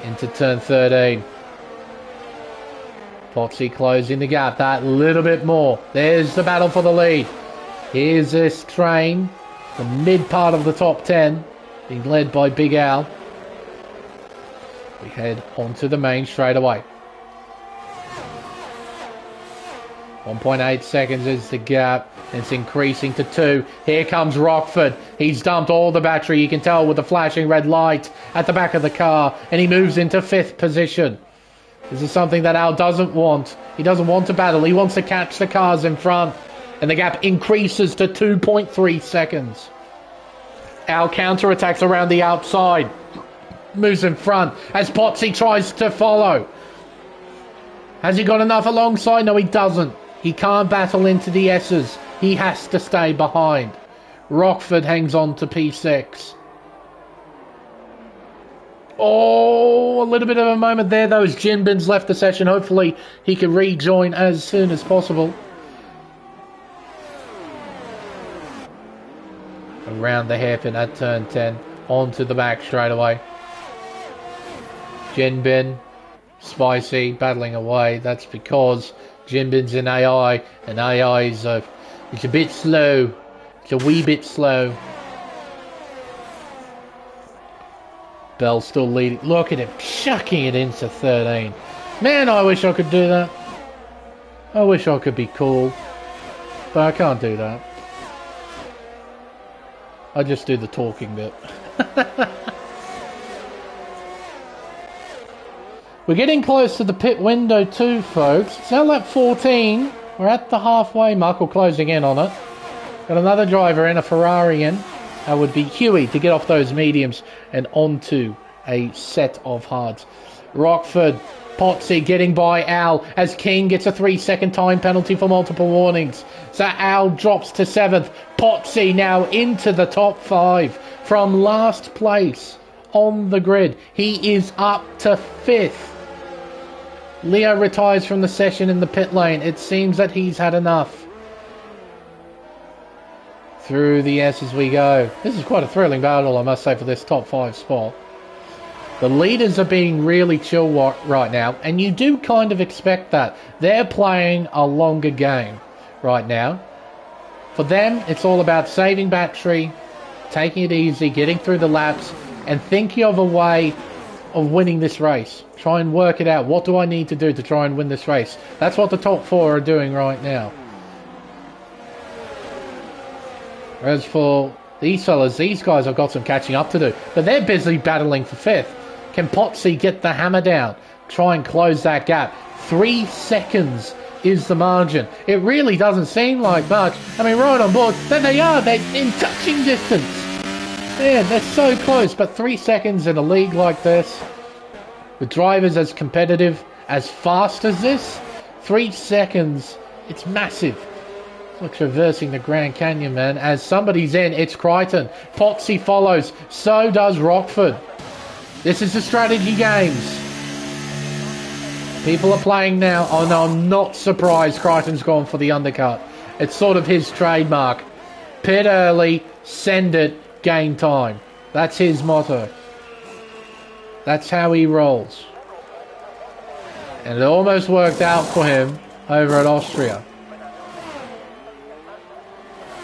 Into turn 13. Potsy closing the gap that little bit more. There's the battle for the lead. Here's this train, the mid part of the top 10, being led by Big Al. We head onto the main straight away. 1.8 seconds is the gap. It's increasing to 2. Here comes Rockford. He's dumped all the battery. You can tell with the flashing red light at the back of the car. And he moves into 5th position. This is something that Al doesn't want. He doesn't want to battle. He wants to catch the cars in front. And the gap increases to 2.3 seconds. Al counterattacks around the outside. Moves in front as Potsy tries to follow. Has he got enough alongside? No, he doesn't. He can't battle into the S's. He has to stay behind. Rockford hangs on to P6. Oh, a little bit of a moment there. Those Jinbins left the session. Hopefully he can rejoin as soon as possible. Around the hairpin at turn 10. Onto the back straight away. Jinbin, Spicy, battling away. That's because Jinbin's in AI, and AI is it's a bit slow. It's a wee bit slow. Bell still leading. Look at him chucking it into 13. Man, I wish I could do that. I wish I could be cool. But I can't do that. I just do the talking bit. We're getting close to the pit window too, folks. It's now lap 14. We're at the halfway mark, or closing in on it. Got another driver in, a Ferrari in. That would be Huey to get off those mediums and onto a set of hards. Rockford, Potsy getting by Al as King gets a 3-second time penalty for multiple warnings. So Al drops to 7th. Potsy now into the top 5 from last place on the grid. He is up to 5th. Leo retires from the session in the pit lane. It seems that he's had enough. Through the S as we go. This is quite a thrilling battle, I must say, for this top 5 spot. The leaders are being really chill right now, and you do kind of expect that. They're playing a longer game right now. For them, it's all about saving battery, taking it easy, getting through the laps, and thinking of a way of winning this race. Try and work it out. What do I need to do to try and win this race? That's what the top 4 are doing right now. As for these fellas, these guys have got some catching up to do. But they're busy battling for 5th. Can Potsy get the hammer down? Try and close that gap. 3 seconds is the margin. It really doesn't seem like much. I mean, right on board. There they are. They're in touching distance. Man, they're so close. But 3 seconds in a league like this, with drivers as competitive, as fast as this, 3 seconds, it's massive. It's like traversing the Grand Canyon, man. As somebody's in, it's Crichton. Potsy follows. So does Rockford. This is the strategy games. People are playing now. Oh no, I'm not surprised Crichton's gone for the undercut. It's sort of his trademark. Pit early, send it, gain time. That's his motto. That's how he rolls. And it almost worked out for him over at Austria.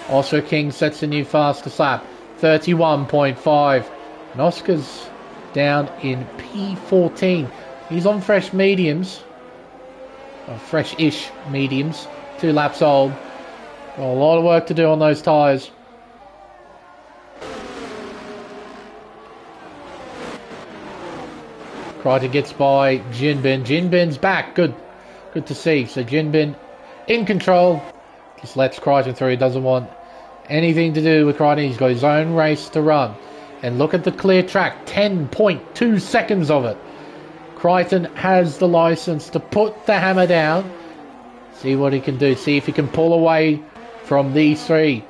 Oscar King sets a new fastest lap. 31.5. And Oscar's down in P14. He's on fresh mediums. Or fresh-ish mediums. 2 laps old. Got a lot of work to do on those tyres. Crichton gets by Jinbin. Jinbin's back. Good to see. So Jinbin in control. Just lets Crichton through. He doesn't want anything to do with Crichton. He's got his own race to run. And look at the clear track. 10.2 seconds of it. Crichton has the license to put the hammer down. See what he can do. See if he can pull away from these 3.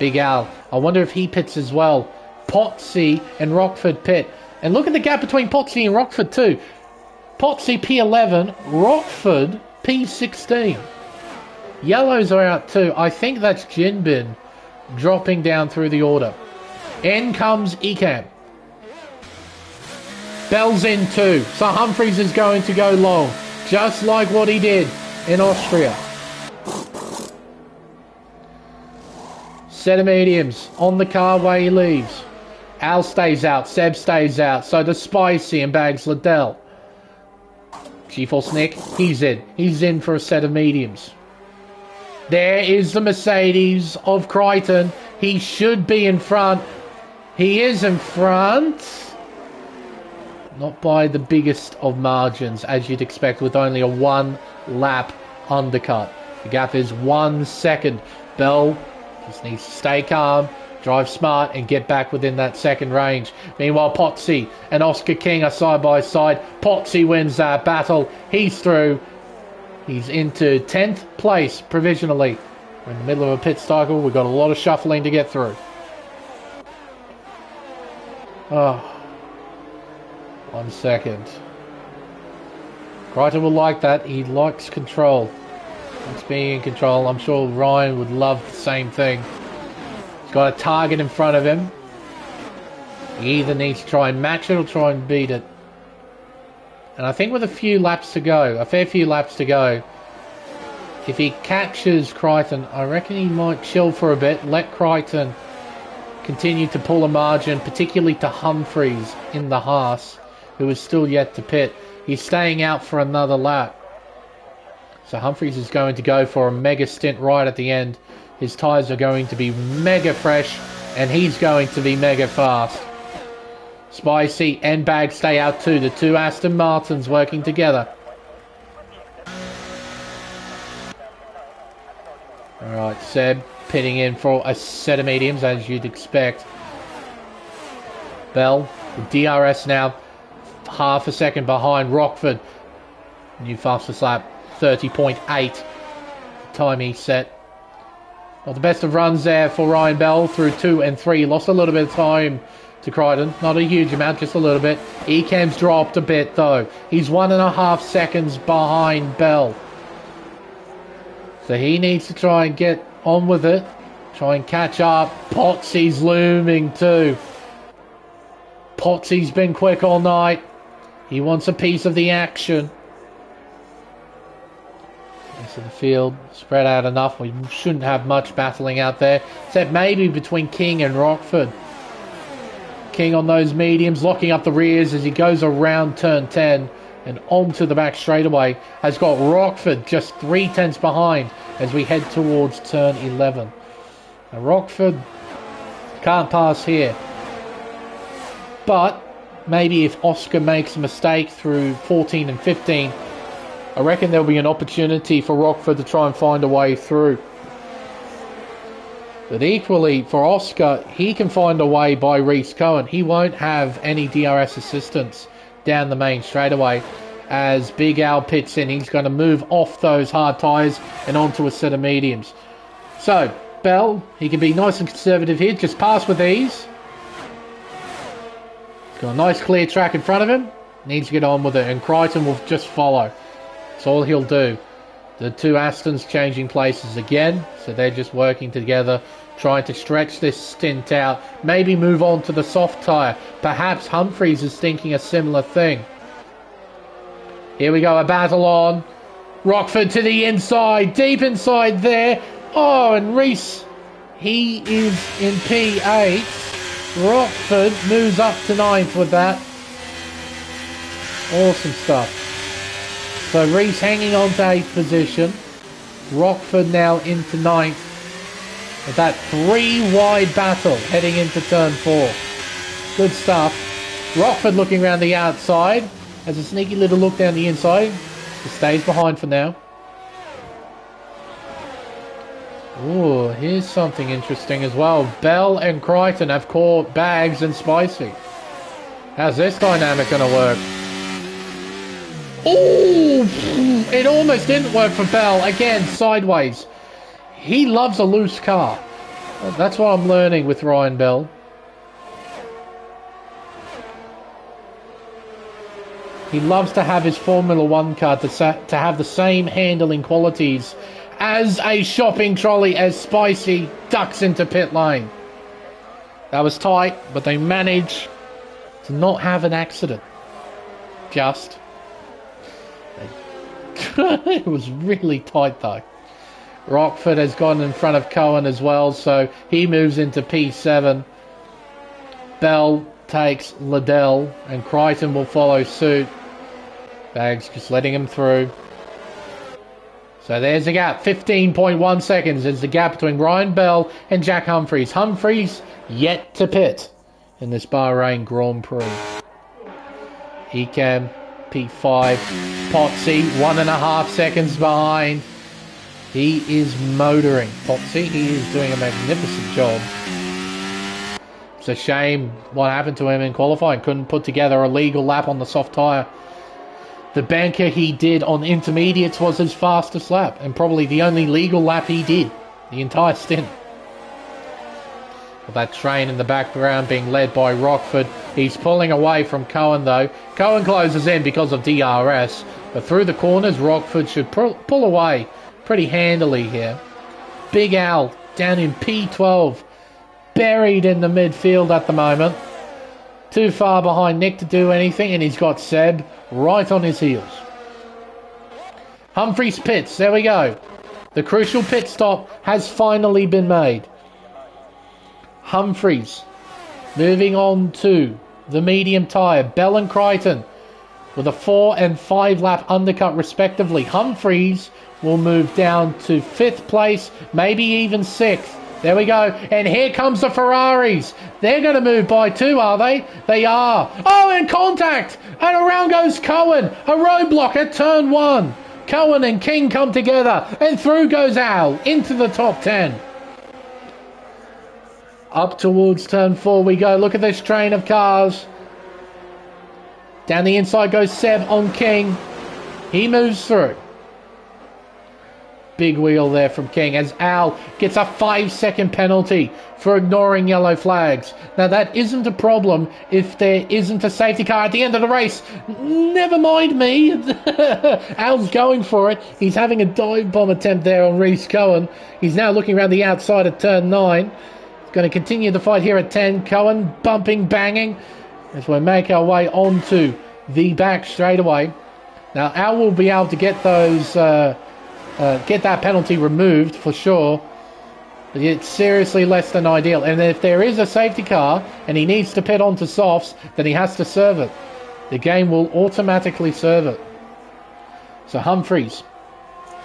Big Al. I wonder if he pits as well. Potsy and Rockford pit. And look at the gap between Potsy and Rockford too. Potsy P11, Rockford P16. Yellows are out too. I think that's Jinbin dropping down through the order. In comes Ecam. Bell's in too. So Humphries is going to go long. Just like what he did in Austria. Set of mediums on the car way he leaves. Al stays out. Seb stays out. So does Spicy and bags Liddell. G-Force Nick, he's in. He's in for a set of mediums. There is the Mercedes of Crichton. He should be in front. He is in front. Not by the biggest of margins, as you'd expect, with only a 1-lap undercut. The gap is 1 second. Bell just needs to stay calm, drive smart, and get back within that second range. Meanwhile, Potsy and Oscar King are side by side. Potsy wins that battle. He's through. He's into 10th place provisionally. We're in the middle of a pit cycle. We've got a lot of shuffling to get through. Oh, 1 second. Crichton will like that. He likes control. Likes being in control. I'm sure Ryan would love the same thing. He's got a target in front of him. He either needs to try and match it or try and beat it. And I think with a few laps to go, a fair few laps to go, if he catches Crichton, I reckon he might chill for a bit, let Crichton continue to pull a margin, particularly to Humphries in the Haas, who is still yet to pit. He's staying out for another lap. So Humphries is going to go for a mega stint right at the end. His tyres are going to be mega fresh, and he's going to be mega fast. Spicy and Bag stay out too. The two Aston Martins working together. Alright, Seb pitting in for a set of mediums, as you'd expect. Bell, the DRS now half a second behind Rockford. New fastest lap, 30.8. Time he set. Not the best of runs there for Ryan Bell through 2 and 3. Lost a little bit of time to Crichton. Not a huge amount, just a little bit. Ecam's dropped a bit though. He's 1.5 seconds behind Bell. So he needs to try and get on with it. Try and catch up. Potsy's looming too. Potsy's been quick all night. He wants a piece of the action. Rest of the field spread out enough. We shouldn't have much battling out there, except maybe between King and Rockford. King on those mediums, locking up the rears as he goes around turn 10 and onto the back straightaway. Has got Rockford just 3/10 behind as we head towards turn 11. Now Rockford can't pass here, but maybe if Oscar makes a mistake through 14 and 15, I reckon there'll be an opportunity for Rockford to try and find a way through. But equally, for Oscar, he can find a way by Reece Cohen. He won't have any DRS assistance down the main straightaway. As Big Al pits in, he's going to move off those hard tyres and onto a set of mediums. So, Bell, he can be nice and conservative here. Just pass with ease. He's got a nice clear track in front of him. Needs to get on with it, and Crichton will just follow. That's all he'll do. The two Astons changing places again, so they're just working together, trying to stretch this stint out. Maybe move on to the soft tyre. Perhaps Humphries is thinking a similar thing. Here we go, a battle on. Rockford to the inside, deep inside there. Oh, and Reece, he is in P8. Rockford moves up to 9th with that. Awesome stuff. So Reece hanging on to 8th position. Rockford now into 9th. With that 3-wide battle heading into turn 4. Good stuff. Rockford looking around the outside. Has a sneaky little look down the inside. He stays behind for now. Ooh, here's something interesting as well. Bell and Crichton have caught Bags and Spicy. How's this dynamic going to work? Ooh, it almost didn't work for Bell. Again, sideways. He loves a loose car. That's what I'm learning with Ryan Bell. He loves to have his Formula 1 car to have the same handling qualities as a shopping trolley as Spicy ducks into pit lane. That was tight, but they managed to not have an accident. Just. It was really tight though. Rockford has gone in front of Cohen as well, so he moves into P7. Bell takes Liddell, and Crichton will follow suit. Bags just letting him through. So there's the gap. 15.1 seconds is the gap between Ryan Bell and Jack Humphries. Humphries yet to pit in this Bahrain Grand Prix. Ecam, P5. Potsy, 1.5 seconds behind. He is motoring. Potsy, he is doing a magnificent job. It's a shame what happened to him in qualifying. Couldn't put together a legal lap on the soft tyre. The banker he did on intermediates was his fastest lap, and probably the only legal lap he did the entire stint. With that train in the background being led by Rockford. He's pulling away from Cohen though. Cohen closes in because of DRS, but through the corners Rockford should pull away pretty handily here. Big Al down in P12, buried in the midfield at the moment. Too far behind Nick to do anything, and he's got Seb right on his heels. Humphries pits, there we go. The crucial pit stop has finally been made. Humphries moving on to the medium tyre. Bell and Crichton with a 4 and 5 lap undercut respectively. Humphries will move down to 5th place, maybe even 6th. There we go. And here comes the Ferraris. They're going to move by 2, are they? They are. Oh, and contact. And around goes Cohen. A roadblock at turn 1. Cohen and King come together. And through goes Al into the top 10. Up towards turn 4 we go. Look at this train of cars. Down the inside goes Seb on King. He moves through. Big wheel there from King as Al gets a 5-second penalty for ignoring yellow flags. Now that isn't a problem if there isn't a safety car at the end of the race. Never mind me. Al's going for it. He's having a dive bomb attempt there on Reece Cohen. He's now looking around the outside at turn 9. He's going to continue the fight here at 10. Cohen bumping, banging as we make our way onto the back straightaway. Now Al will be able to get those get that penalty removed for sure, but it's seriously less than ideal. And if there is a safety car and he needs to pit onto softs, then he has to serve it. The game will automatically serve it. So Humphries,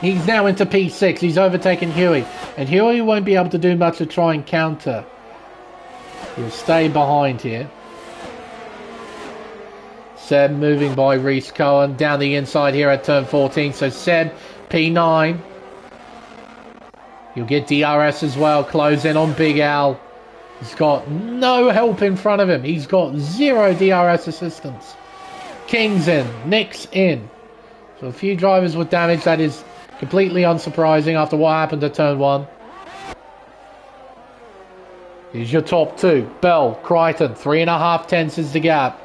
he's now into P6. He's overtaken Huey, and Huey won't be able to do much to try and counter. He'll stay behind here. Seb moving by Reece Cohen down the inside here at turn 14. So Seb, P9. You'll get DRS as well. Close in on Big Al. He's got no help in front of him. He's got 0 DRS assistance. King's in. Nick's in. So a few drivers with damage. That is completely unsurprising after what happened at turn 1. Here's your top 2. Bell, Crichton. 3.5 tenths is the gap.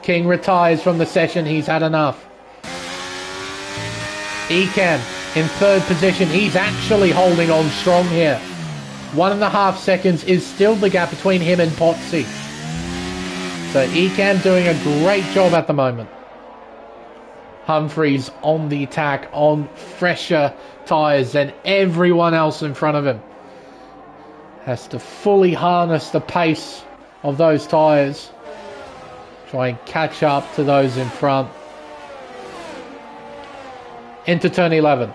King retires from the session. He's had enough. Ekan in 3rd position. He's actually holding on strong here. 1.5 seconds is still the gap between him and Potsy. So Ekan doing a great job at the moment. Humphries on the attack on fresher tyres than everyone else in front of him. Has to fully harness the pace of those tyres. Try and catch up to those in front. Into turn 11.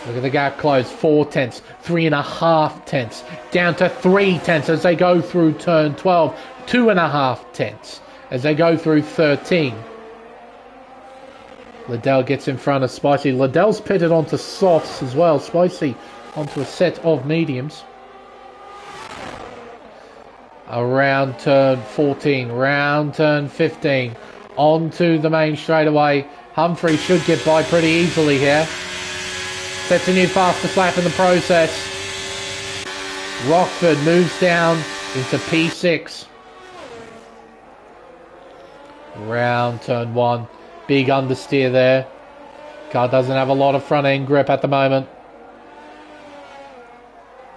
Look at the gap close. 4 tenths. 3.5 tenths. Down to 3 tenths as they go through turn 12. 2.5 tenths as they go through 13. Liddell gets in front of Spicy. Liddell's pitted onto softs as well. Spicy onto a set of mediums. Around turn 14. Round turn 15. Onto the main straightaway. Humphrey should get by pretty easily here. Sets a new fastest lap in the process. Rockford moves down into P6. Round turn 1. Big understeer there. Car doesn't have a lot of front end grip at the moment.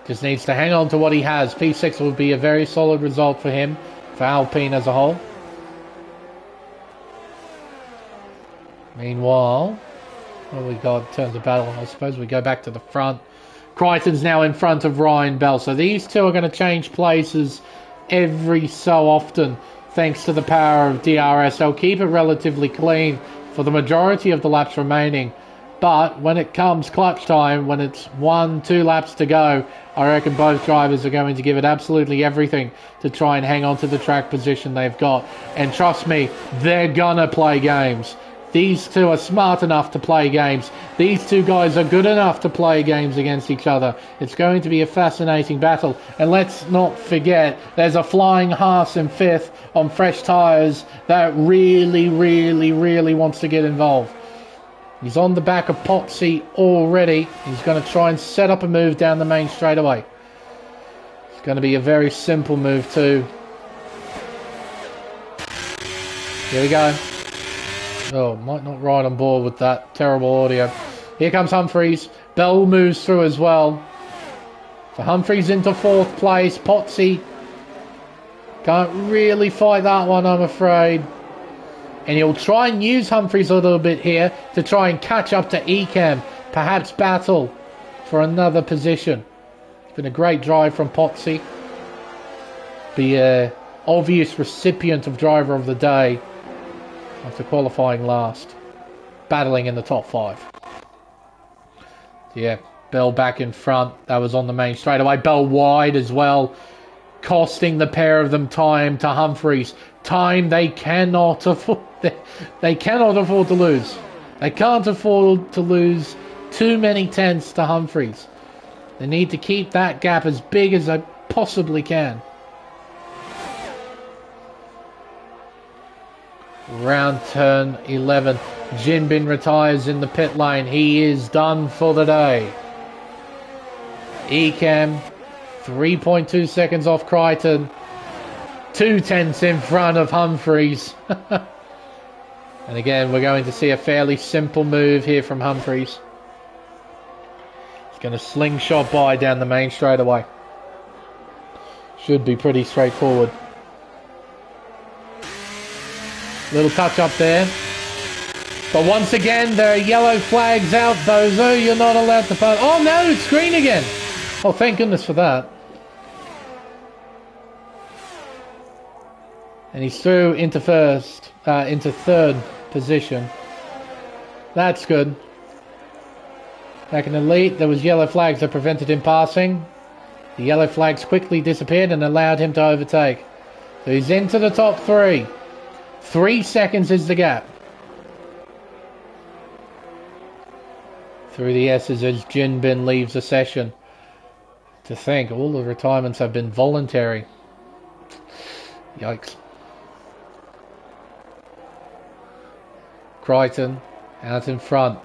Just needs to hang on to what he has. P6 will be a very solid result for him, for Alpine as a whole. Meanwhile, what we got in terms of battle? I suppose we go back to the front. Crichton's now in front of Ryan Bell. So these two are going to change places every so often, thanks to the power of DRS. They'll keep it relatively clean for the majority of the laps remaining. But when it comes clutch time, when it's 1-2 laps to go, I reckon both drivers are going to give it absolutely everything to try and hang on to the track position they've got. And trust me, they're gonna play games. These two are smart enough to play games. These two guys are good enough to play games against each other. It's going to be a fascinating battle. And let's not forget, there's a flying Haas in 5th on fresh tyres that really wants to get involved. He's on the back of Potsy already. He's going to try and set up a move down the main straightaway. It's going to be a very simple move too. Here we go. Oh, might not ride on board with that terrible audio. Here comes Humphries. Bell moves through as well. So Humphries into 4th place. Potsy can't really fight that one, I'm afraid. And he'll try and use Humphries a little bit here to try and catch up to Ekan. Perhaps battle for another position. It's been a great drive from Potsy. Be a obvious recipient of driver of the day after qualifying last, battling in the top 5. So yeah, Bell back in front. That was on the main straightaway. Bell wide as well, costing the pair of them time to Humphries. Time they cannot afford. They cannot afford to lose. They can't afford to lose too many tenths to Humphries. They need to keep that gap as big as they possibly can. Round turn 11. Jinbin retires in the pit lane. He is done for the day. Ecam 3.2 seconds off Crichton. 2 tenths in front of Humphries. And again, we're going to see a fairly simple move here from Humphries. He's going to slingshot by down the main straightaway. Should be pretty straightforward. Little touch up there. But once again, there are yellow flags out, Bozo. You're not allowed to pass. Oh no, it's green again. Oh, thank goodness for that. And he's through into third position. That's good. Back in the lead, there was yellow flags that prevented him passing. The yellow flags quickly disappeared and allowed him to overtake. So he's into the top 3. 3 seconds is the gap. Through the S's as Jinbin leaves the session. To think, all the retirements have been voluntary. Yikes. Crichton out in front.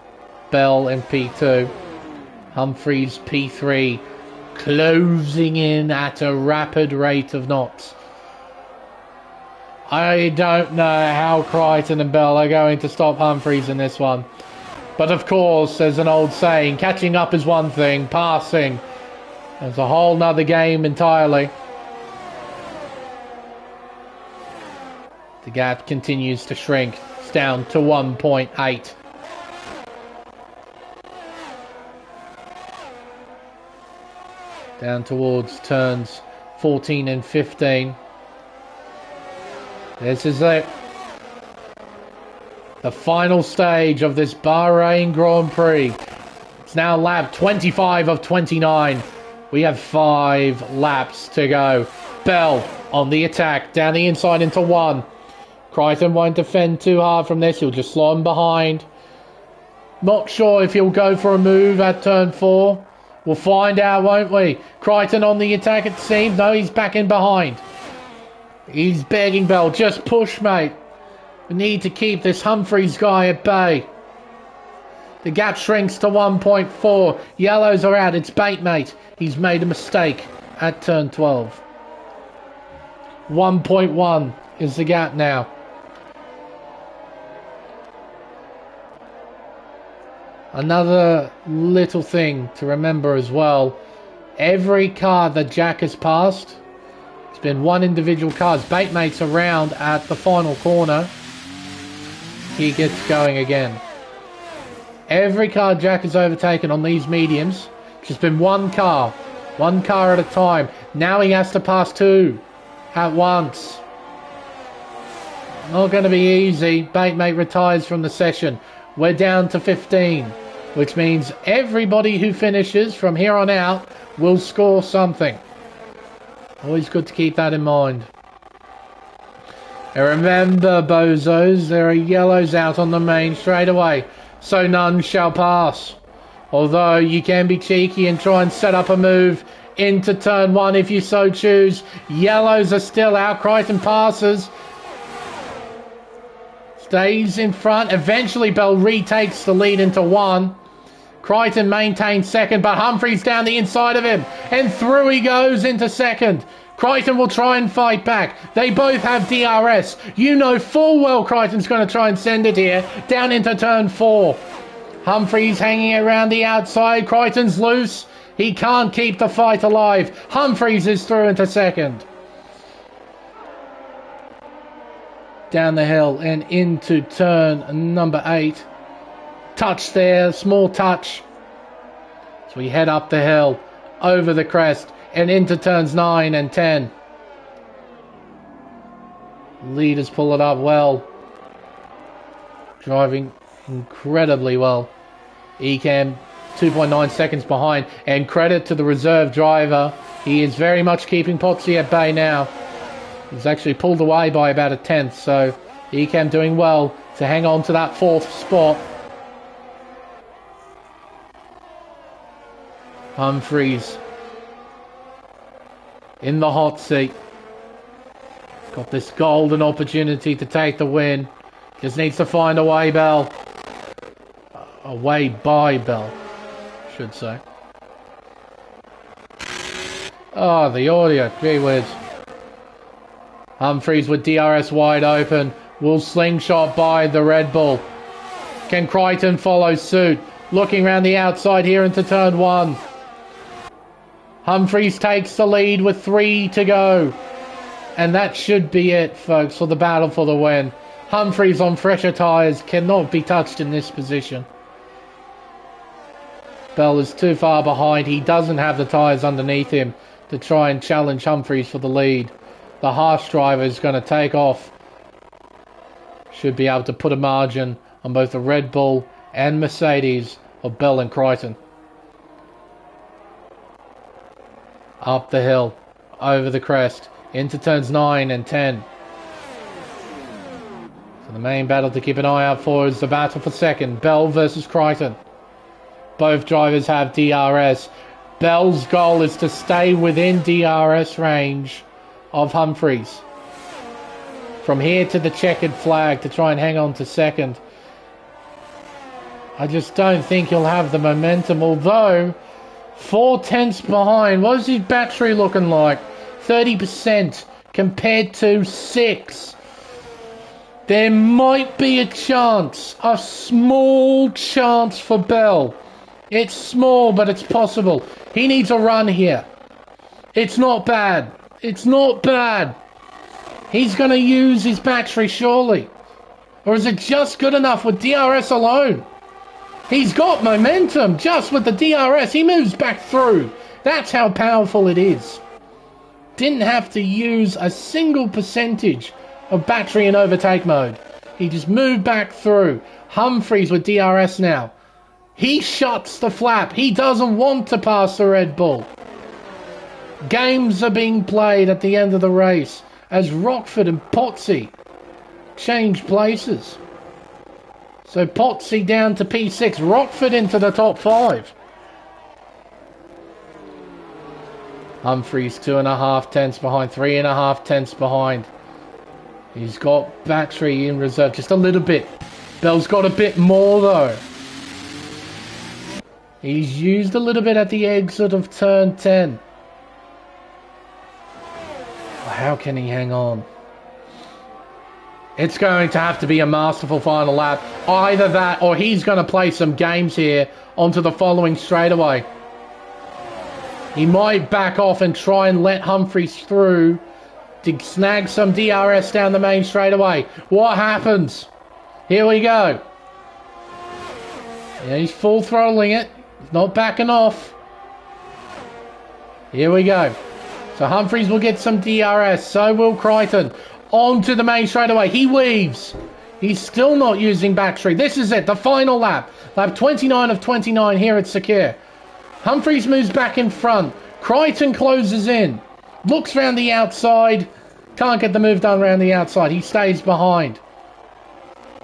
Bell in P2. Humphries P3. Closing in at a rapid rate of knots. I don't know how Crichton and Bell are going to stop Humphries in this one. But of course, there's an old saying, catching up is one thing, passing is a whole nother game entirely. The gap continues to shrink. It's down to 1.8. Down towards turns 14 and 15. This is it. The final stage of this Bahrain Grand Prix. It's now lap 25 of 29. We have 5 laps to go. Bell on the attack. Down the inside into 1. Crichton won't defend too hard from this. He'll just slow him behind. Not sure if he'll go for a move at turn 4. We'll find out, won't we? Crichton on the attack, it seems. No, he's back in behind. He's begging Bell. Just push, mate. We need to keep this Humphries guy at bay. The gap shrinks to 1.4. Yellows are out. It's bait, mate. He's made a mistake at turn 12. 1.1 is the gap now. Another little thing to remember as well. Every car that Jack has passed, it's been one individual car. His bait mate's around at the final corner. He gets going again. Every car Jack has overtaken on these mediums, it's just been one car at a time. Now he has to pass 2 at once. Not going to be easy. Bait mate retires from the session. We're down to 15, which means everybody who finishes from here on out will score something. Always good to keep that in mind. And remember, bozos, there are yellows out on the main straightaway, so none shall pass. Although you can be cheeky and try and set up a move into turn 1 if you so choose. Yellows are still out. Crichton passes. Stays in front. Eventually Bell retakes the lead into 1. Crichton maintains second, but Humphries down the inside of him. And through he goes into second. Crichton will try and fight back. They both have DRS. You know full well Crichton's going to try and send it here. Down into turn 4. Humphries hanging around the outside. Crichton's loose. He can't keep the fight alive. Humphries is through into second. Down the hill and into turn number 8. Touch there. Small touch. So we head up the hill. Over the crest. And into turns 9 and 10. Leaders pull it up well. Driving incredibly well. Ecam 2.9 seconds behind, and credit to the reserve driver. He is very much keeping Potsy at bay now. He's actually pulled away by about a tenth, so Ecam doing well to hang on to that 4th spot. Humphreys in the hot seat. Got this golden opportunity to take the win. Just needs to find a way bell. A way by bell, I should say. Oh, the audio. Gee whiz. Humphreys with DRS wide open. Will slingshot by the Red Bull. Can Crichton follow suit? Looking around the outside here into turn 1. Humphreys takes the lead with 3 to go. And that should be it, folks, for the battle for the win. Humphreys on fresher tyres cannot be touched in this position. Bell is too far behind. He doesn't have the tyres underneath him to try and challenge Humphreys for the lead. The Haas driver is going to take off. Should be able to put a margin on both the Red Bull and Mercedes of Bell and Crichton. Up the hill, over the crest, into turns 9 and 10. So the main battle to keep an eye out for is the battle for second. Bell versus Crichton. Both drivers have DRS. Bell's goal is to stay within DRS range of Humphreys. From here to the checkered flag to try and hang on to second. I just don't think he'll have the momentum, although 4 tenths behind. What is his battery looking like? 30% compared to 6. There might be a chance, a small chance for Bell. It's small, but it's possible. He needs a run here. It's not bad. It's not bad. He's going to use his battery, surely. Or is it just good enough with DRS alone? He's got momentum just with the DRS. He moves back through. That's how powerful it is. Didn't have to use a single percentage of battery in overtake mode. He just moved back through. Humphreys with DRS now. He shuts the flap. He doesn't want to pass the Red Bull. Games are being played at the end of the race as Rockford and Potsy change places. So Potsy down to P6, Rockford into the top 5. Humphreys 2.5 tenths behind, 3.5 tenths behind. He's got battery in reserve, just a little bit. Bell's got a bit more though. He's used a little bit at the exit of turn 10. How can he hang on? It's going to have to be a masterful final lap. Either that or he's going to play some games here onto the following straightaway. He might back off and try and let Humphreys through to snag some DRS down the main straightaway. What happens? Here we go. Yeah, he's full throttling it. He's not backing off. Here we go. So Humphreys will get some DRS. So will Crichton. Onto the main straightaway. He weaves. He's still not using battery. This is it. The final lap. Lap 29 of 29 here at Sakir. Humphreys moves back in front. Crichton closes in. Looks round the outside. Can't get the move done round the outside. He stays behind.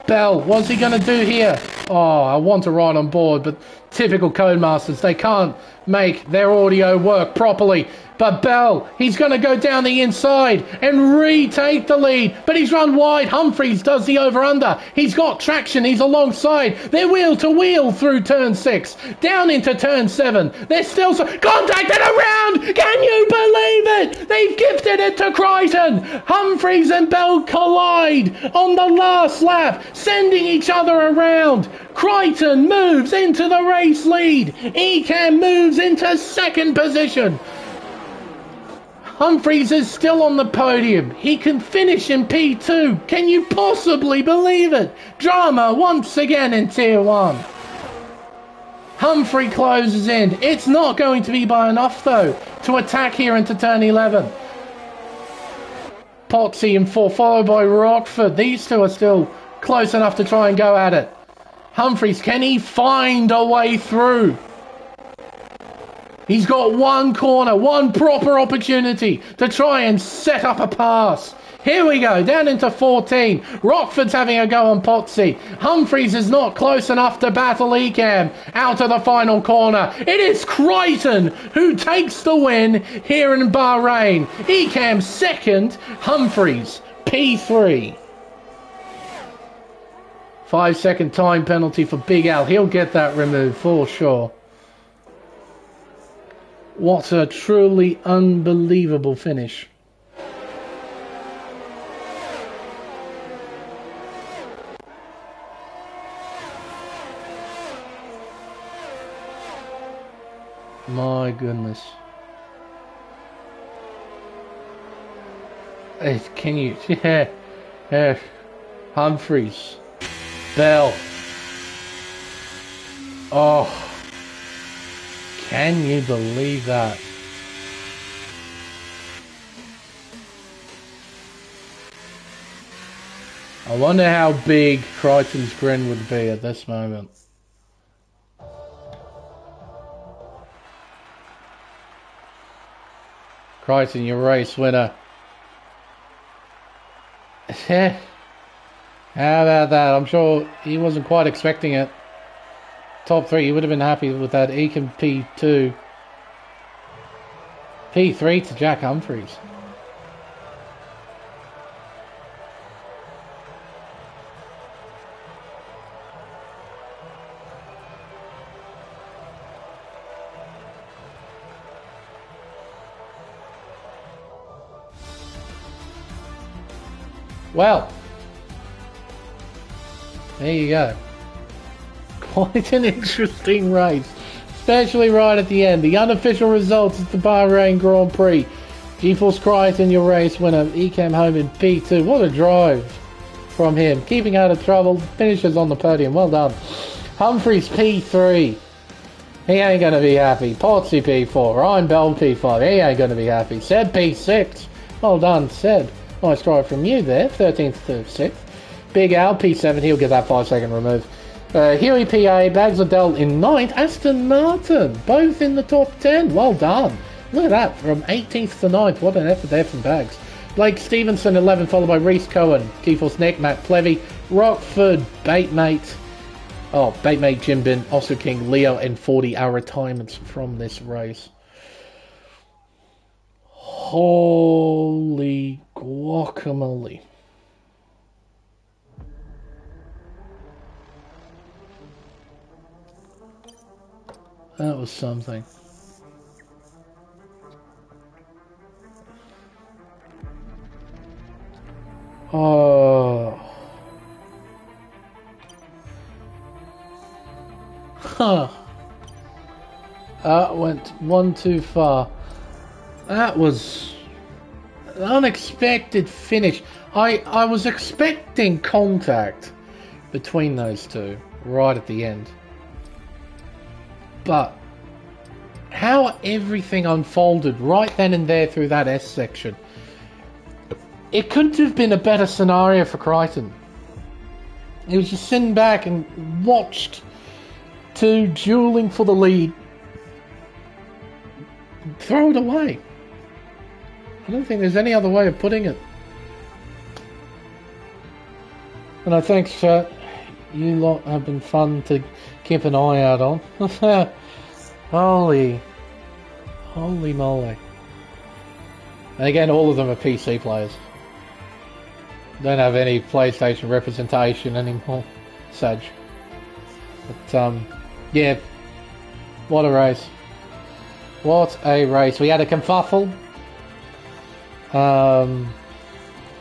Bell, what's he going to do here? Oh, I want to ride on board, but typical Codemasters, they can't make their audio work properly. But Bell, he's going to go down the inside and retake the lead. But he's run wide. Humphreys does the over-under. He's got traction. He's alongside. They're wheel to wheel through turn 6. Down into turn 7. They're still contacted around. Can you believe it? They've gifted it to Crichton. Humphreys and Bell collide on the last lap, sending each other around. Crichton moves into the race lead. Ecam moves into second position. Humphreys is still on the podium. He can finish in P2. Can you possibly believe it? Drama once again in Tier 1. Humphrey closes in. It's not going to be by enough, though, to attack here into turn 11. Potsy in 4th, followed by Rockford. These two are still close enough to try and go at it. Humphries, can he find a way through? He's got one corner, one proper opportunity to try and set up a pass. Here we go, down into 14. Rockford's having a go on Potsy. Humphries is not close enough to battle Ecam. Out of the final corner. It is Crichton who takes the win here in Bahrain. Ecam second, Humphries P3. 5-second time penalty for Big Al. He'll get that removed for sure. What a truly unbelievable finish. My goodness. Can you... Yeah. Humphries. Bell. Oh. Can you believe that? I wonder how big Crichton's grin would be at this moment. Crichton, your race winner. How about that? I'm sure he wasn't quite expecting it. Top 3, he would have been happy with that. Ecam P2. P3 to Jack Humphries. Well, there you go. Quite an interesting race, especially right at the end. The unofficial results of the Bahrain Grand Prix. GeForce Crichton, your race winner. Ecam home in P2. What a drive from him. Keeping out of trouble. Finishes on the podium. Well done. Humphries P3. He ain't going to be happy. Potsy P4. Ryan Bell P5. He ain't going to be happy. Seb P6. Well done, Seb. Nice drive from you there. 13th to 6th. Big Al P7. He'll get that 5-second remove. Huey PA, Bags of Dell in 9th, Aston Martin, both in the top 10, well done. Look at that, from 18th to 9th, what an effort there from Bags. Blake Stevenson 11th, followed by Reese Cohen, GeForce Nick, Matt Plevy, Rockford, Batemate Jim Bin, Oscar King, Leo, and 40 are retirements from this race. Holy guacamole. That was something. Oh. Huh. That went one too far. That was an unexpected finish. I was expecting contact between those two right at the end. But how everything unfolded right then and there through that S section, it couldn't have been a better scenario for Crichton. He was just sitting back and watched two dueling for the lead throw it away. I don't think there's any other way of putting it. And I think, chat, you lot have been fun to keep an eye out on. Holy moly. And again, all of them are PC players. Don't have any PlayStation representation anymore. Sag. But, yeah. What a race. What a race. We had a kerfuffle.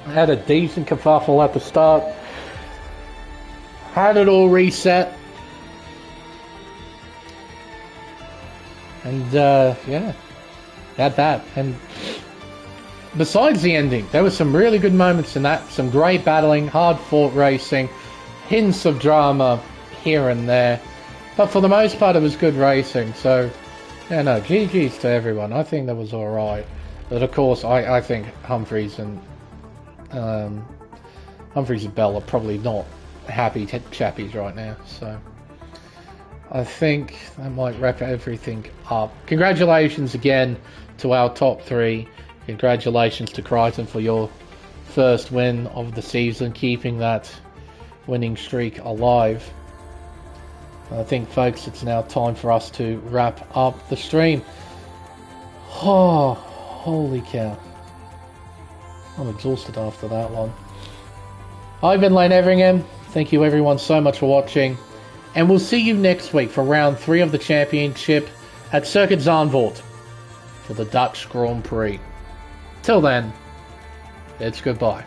Had a decent kerfuffle at the start. Had it all reset. And, yeah. Had that. And besides the ending, there were some really good moments in that. Some great battling, hard-fought racing, hints of drama here and there. But for the most part, it was good racing. So, yeah, no, GG's to everyone. I think that was alright. But of course, I think Humphries and Humphries and Bell are probably not happy chappies right now, so I think that might wrap everything up. Congratulations again to our top 3. Congratulations to Crichton for your first win of the season, keeping that winning streak alive. I think, folks, it's now time for us to wrap up the stream. Oh, holy cow. I'm exhausted after that one. I've been Lane Everingham. Thank you everyone so much for watching. And we'll see you next week for round 3 of the championship at Circuit Zandvoort for the Dutch Grand Prix. Till then, it's goodbye.